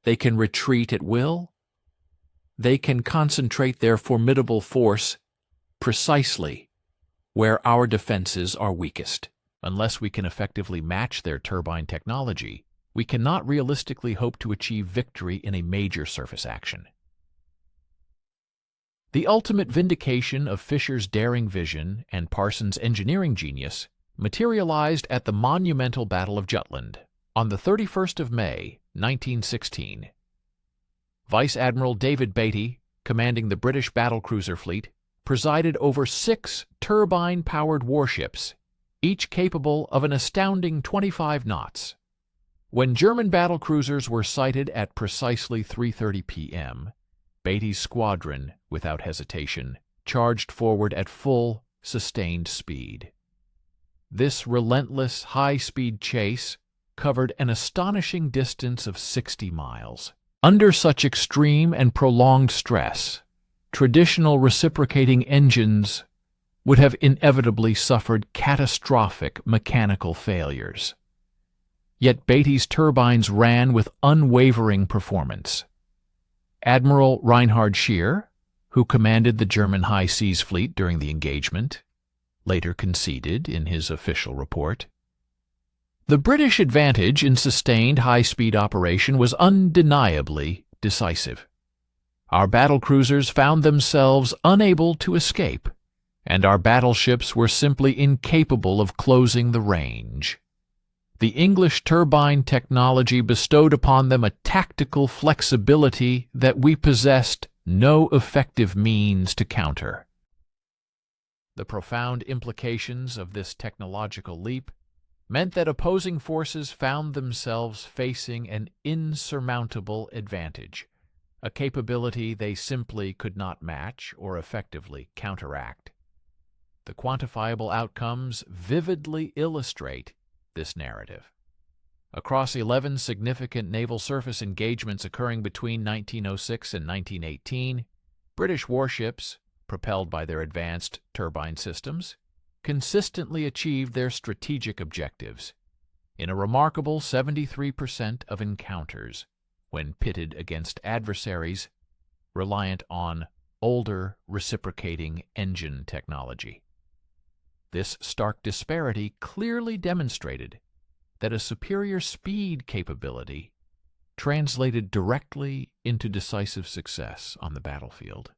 they can retreat at will, they can concentrate their formidable force precisely where our defenses are weakest. Unless we can effectively match their turbine technology, we cannot realistically hope to achieve victory in a major surface action." The ultimate vindication of Fisher's daring vision and Parsons' engineering genius materialized at the monumental Battle of Jutland on the 31st of May, 1916. Vice Admiral David Beatty, commanding the British battlecruiser fleet, presided over 6 turbine-powered warships, each capable of an astounding 25 knots. When German battlecruisers were sighted at precisely 3:30 p.m., Beatty's squadron, without hesitation, charged forward at full, sustained speed. This relentless, high-speed chase covered an astonishing distance of 60 miles. Under such extreme and prolonged stress, traditional reciprocating engines would have inevitably suffered catastrophic mechanical failures. Yet Beatty's turbines ran with unwavering performance. Admiral Reinhard Scheer, who commanded the German High Seas Fleet during the engagement, later conceded in his official report, "The British advantage in sustained high-speed operation was undeniably decisive. Our battlecruisers found themselves unable to escape, and our battleships were simply incapable of closing the range. The English turbine technology bestowed upon them a tactical flexibility that we possessed no effective means to counter." The profound implications of this technological leap meant that opposing forces found themselves facing an insurmountable advantage, a capability they simply could not match or effectively counteract. The quantifiable outcomes vividly illustrate this narrative. Across 11 significant naval surface engagements occurring between 1906 and 1918, British warships, propelled by their advanced turbine systems, consistently achieved their strategic objectives in a remarkable 73% of encounters when pitted against adversaries reliant on older reciprocating engine technology. This stark disparity clearly demonstrated that a superior speed capability translated directly into decisive success on the battlefield.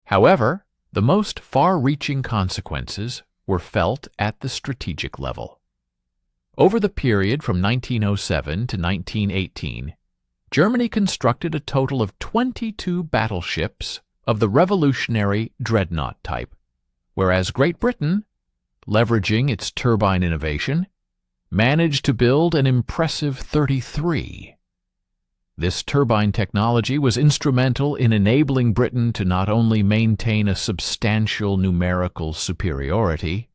However, the most far-reaching consequences were felt at the strategic level. Over the period from 1907 to 1918, Germany constructed a total of 22 battleships of the revolutionary dreadnought type, whereas Great Britain, leveraging its turbine innovation, managed to build an impressive 33. This turbine technology was instrumental in enabling Britain to not only maintain a substantial numerical superiority,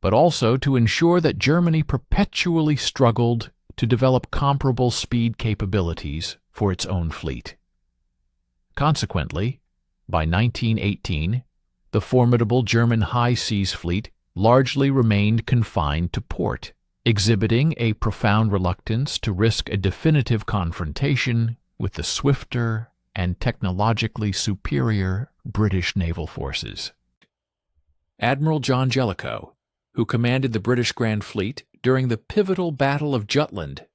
but also to ensure that Germany perpetually struggled to develop comparable speed capabilities for its own fleet. Consequently, by 1918, the formidable German high seas fleet largely remained confined to port, exhibiting a profound reluctance to risk a definitive confrontation with the swifter and technologically superior British naval forces. Admiral John Jellicoe, who commanded the British Grand Fleet during the pivotal Battle of Jutland,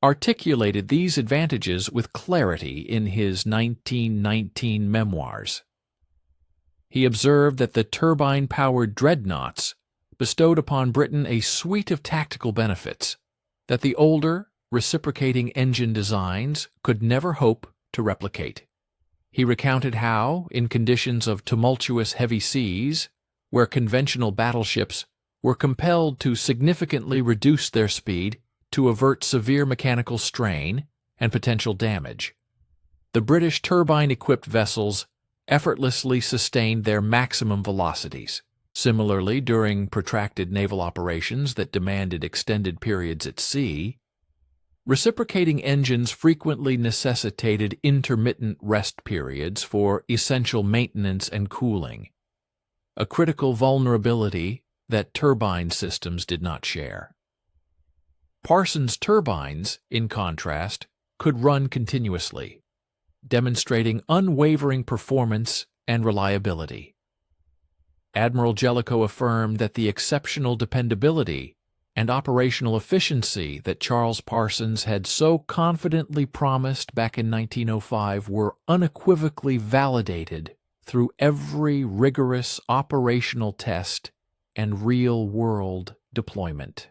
articulated these advantages with clarity in his 1919 memoirs. He observed that the turbine-powered dreadnoughts bestowed upon Britain a suite of tactical benefits that the older, reciprocating engine designs could never hope to replicate. He recounted how, in conditions of tumultuous heavy seas, where conventional battleships were compelled to significantly reduce their speed to avert severe mechanical strain and potential damage, the British turbine-equipped vessels effortlessly sustained their maximum velocities. Similarly, during protracted naval operations that demanded extended periods at sea, reciprocating engines frequently necessitated intermittent rest periods for essential maintenance and cooling, a critical vulnerability that turbine systems did not share. Parsons turbines, in contrast, could run continuously, demonstrating unwavering performance and reliability. Admiral Jellicoe affirmed that the exceptional dependability and operational efficiency that Charles Parsons had so confidently promised back in 1905 were unequivocally validated through every rigorous operational test and real-world deployment.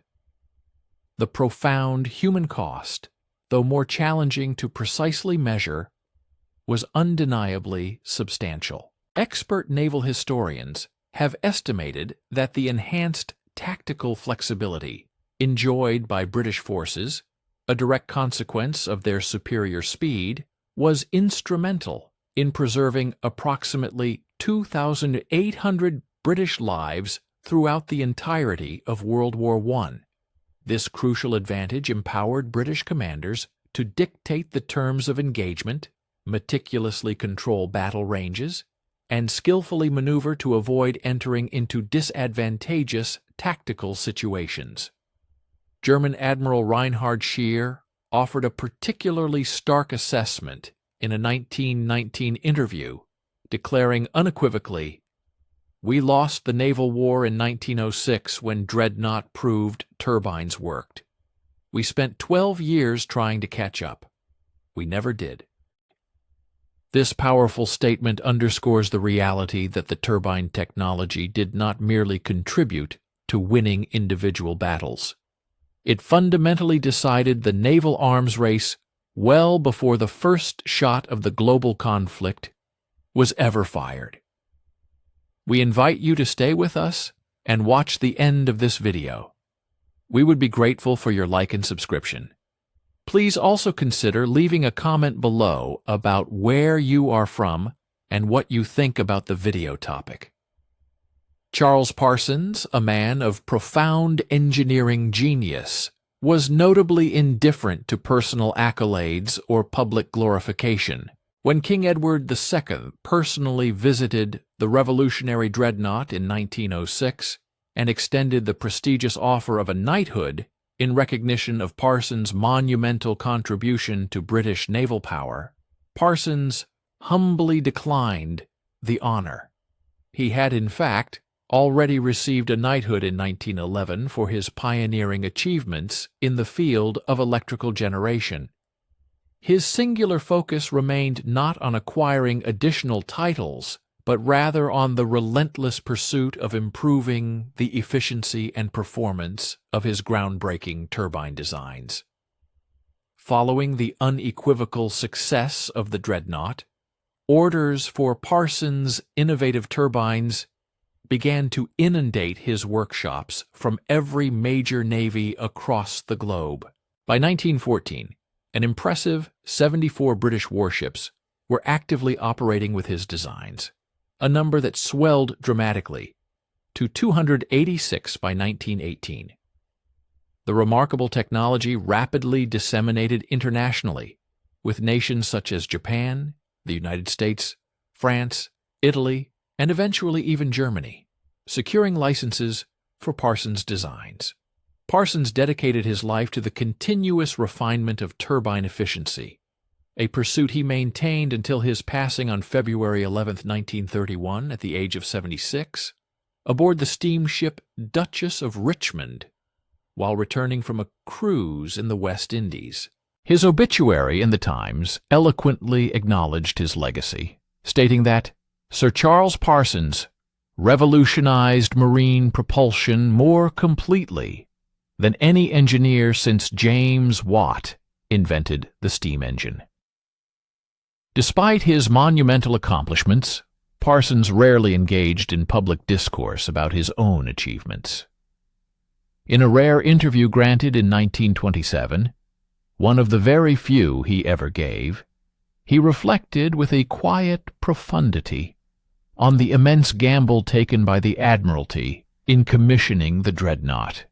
The profound human cost, though more challenging to precisely measure, was undeniably substantial. Expert naval historians have estimated that the enhanced tactical flexibility enjoyed by British forces, a direct consequence of their superior speed, was instrumental in preserving approximately 2,800 British lives throughout the entirety of World War I. This crucial advantage empowered British commanders to dictate the terms of engagement, meticulously control battle ranges, and skillfully maneuver to avoid entering into disadvantageous tactical situations. German Admiral Reinhard Scheer offered a particularly stark assessment in a 1919 interview, declaring unequivocally, "We lost the naval war in 1906 when dreadnought proved turbines worked. We spent 12 years trying to catch up. We never did." This powerful statement underscores the reality that the turbine technology did not merely contribute to winning individual battles. It fundamentally decided the naval arms race well before the first shot of the global conflict was ever fired. We invite you to stay with us and watch the end of this video. We would be grateful for your like and subscription. Please also consider leaving a comment below about where you are from and what you think about the video topic. Charles Parsons, a man of profound engineering genius, was notably indifferent to personal accolades or public glorification. When King Edward II personally visited the revolutionary dreadnought in 1906 and extended the prestigious offer of a knighthood in recognition of Parsons' monumental contribution to British naval power, Parsons humbly declined the honor. He had, in fact, already received a knighthood in 1911 for his pioneering achievements in the field of electrical generation. His singular focus remained not on acquiring additional titles, but rather on the relentless pursuit of improving the efficiency and performance of his groundbreaking turbine designs. Following the unequivocal success of the dreadnought, orders for Parsons' innovative turbines began to inundate his workshops from every major navy across the globe. By 1914, an impressive 74 British warships were actively operating with his designs, a number that swelled dramatically to 286 by 1918. The remarkable technology rapidly disseminated internationally, with nations such as Japan, the United States, France, Italy, and eventually even Germany, securing licenses for Parsons' designs. Parsons dedicated his life to the continuous refinement of turbine efficiency, a pursuit he maintained until his passing on February 11, 1931, at the age of 76, aboard the steamship Duchess of Richmond, while returning from a cruise in the West Indies. His obituary in the Times eloquently acknowledged his legacy, stating that Sir Charles Parsons revolutionized marine propulsion more completely than any engineer since James Watt invented the steam engine. Despite his monumental accomplishments, Parsons rarely engaged in public discourse about his own achievements. In a rare interview granted in 1927, one of the very few he ever gave, he reflected with a quiet profundity on the immense gamble taken by the Admiralty in commissioning the Dreadnought.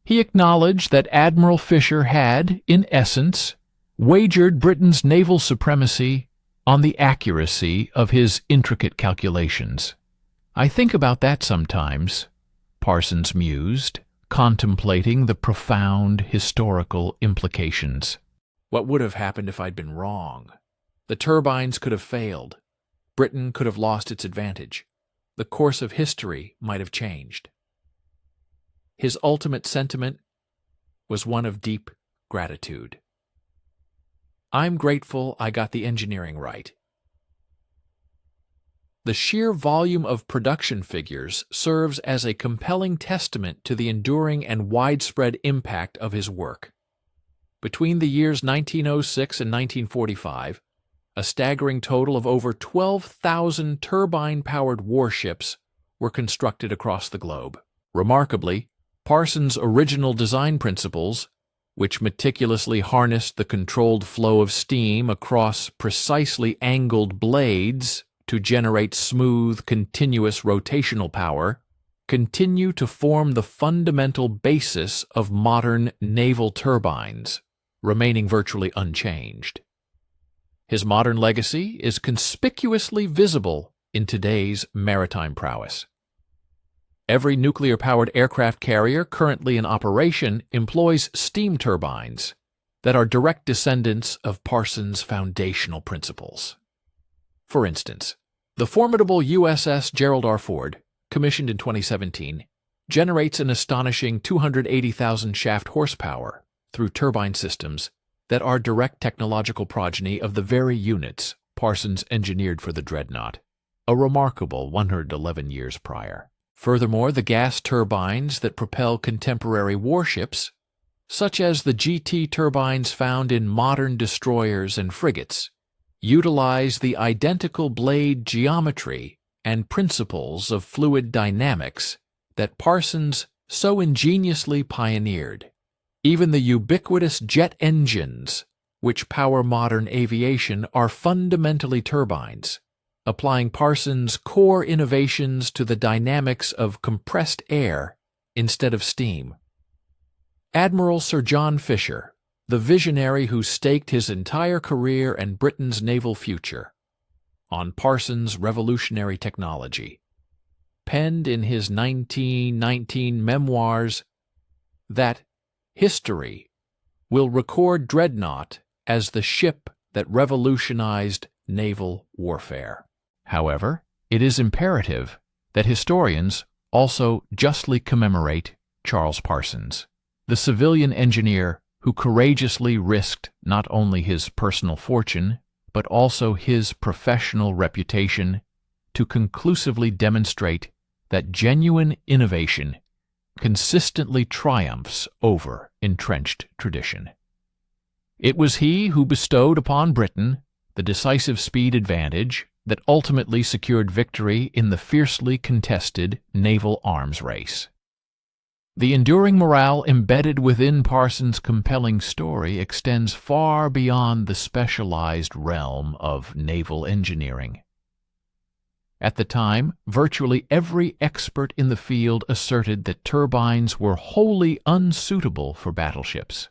He acknowledged that Admiral Fisher had, in essence, wagered Britain's naval supremacy on the accuracy of his intricate calculations. "I think about that sometimes," Parsons mused, contemplating the profound historical implications. What would have happened if I'd been wrong? The turbines could have failed. Britain could have lost its advantage. The course of history might have changed. His ultimate sentiment was one of deep gratitude. "I'm grateful I got the engineering right." The sheer volume of production figures serves as a compelling testament to the enduring and widespread impact of his work. Between the years 1906 and 1945, a staggering total of over 12,000 turbine-powered warships were constructed across the globe. Remarkably, Parsons' original design principles, which meticulously harnessed the controlled flow of steam across precisely angled blades to generate smooth, continuous rotational power, continue to form the fundamental basis of modern naval turbines, remaining virtually unchanged. His modern legacy is conspicuously visible in today's maritime prowess. Every nuclear-powered aircraft carrier currently in operation employs steam turbines that are direct descendants of Parsons' foundational principles. For instance, the formidable USS Gerald R. Ford, commissioned in 2017, generates an astonishing 280,000 shaft horsepower through turbine systems that are direct technological progeny of the very units Parsons engineered for the Dreadnought, a remarkable 111 years prior. Furthermore, the gas turbines that propel contemporary warships, such as the GT turbines found in modern destroyers and frigates, utilize the identical blade geometry and principles of fluid dynamics that Parsons so ingeniously pioneered. Even the ubiquitous jet engines which power modern aviation are fundamentally turbines, applying Parsons' core innovations to the dynamics of compressed air instead of steam. Admiral Sir John Fisher, the visionary who staked his entire career and Britain's naval future on Parsons' revolutionary technology, penned in his 1919 memoirs that history will record Dreadnought as the ship that revolutionized naval warfare. However, it is imperative that historians also justly commemorate Charles Parsons, the civilian engineer who courageously risked not only his personal fortune, but also his professional reputation to conclusively demonstrate that genuine innovation consistently triumphs over entrenched tradition. It was he who bestowed upon Britain the decisive speed advantage that ultimately secured victory in the fiercely contested naval arms race. The enduring morale embedded within Parsons' compelling story extends far beyond the specialized realm of naval engineering. At the time, virtually every expert in the field asserted that turbines were wholly unsuitable for battleships.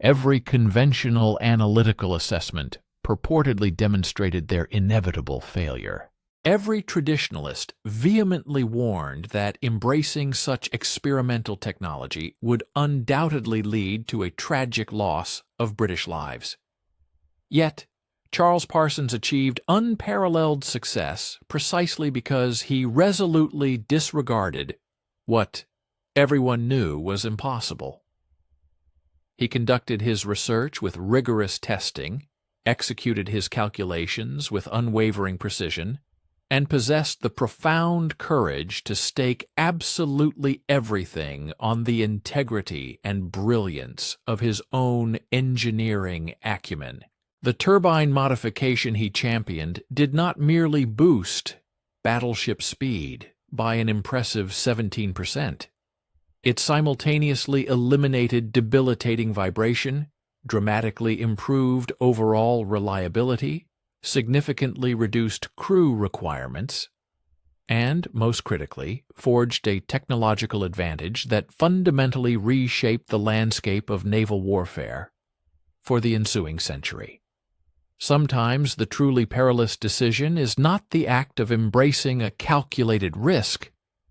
Every conventional analytical assessment purportedly demonstrated their inevitable failure. Every traditionalist vehemently warned that embracing such experimental technology would undoubtedly lead to a tragic loss of British lives. Yet, Charles Parsons achieved unparalleled success precisely because he resolutely disregarded what everyone knew was impossible. He conducted his research with rigorous testing, executed his calculations with unwavering precision, and possessed the profound courage to stake absolutely everything on the integrity and brilliance of his own engineering acumen. The turbine modification he championed did not merely boost battleship speed by an impressive 17%. It simultaneously eliminated debilitating vibration, dramatically improved overall reliability, significantly reduced crew requirements, and, most critically, forged a technological advantage that fundamentally reshaped the landscape of naval warfare for the ensuing century. Sometimes the truly perilous decision is not the act of embracing a calculated risk,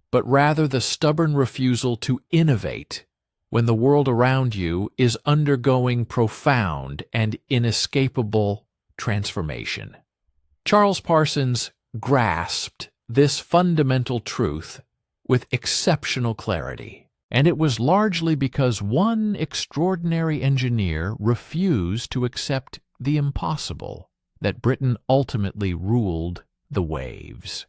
but rather the stubborn refusal to innovate when the world around you is undergoing profound and inescapable transformation. Charles Parsons grasped this fundamental truth with exceptional clarity, and it was largely because one extraordinary engineer refused to accept the impossible that Britain ultimately ruled the waves.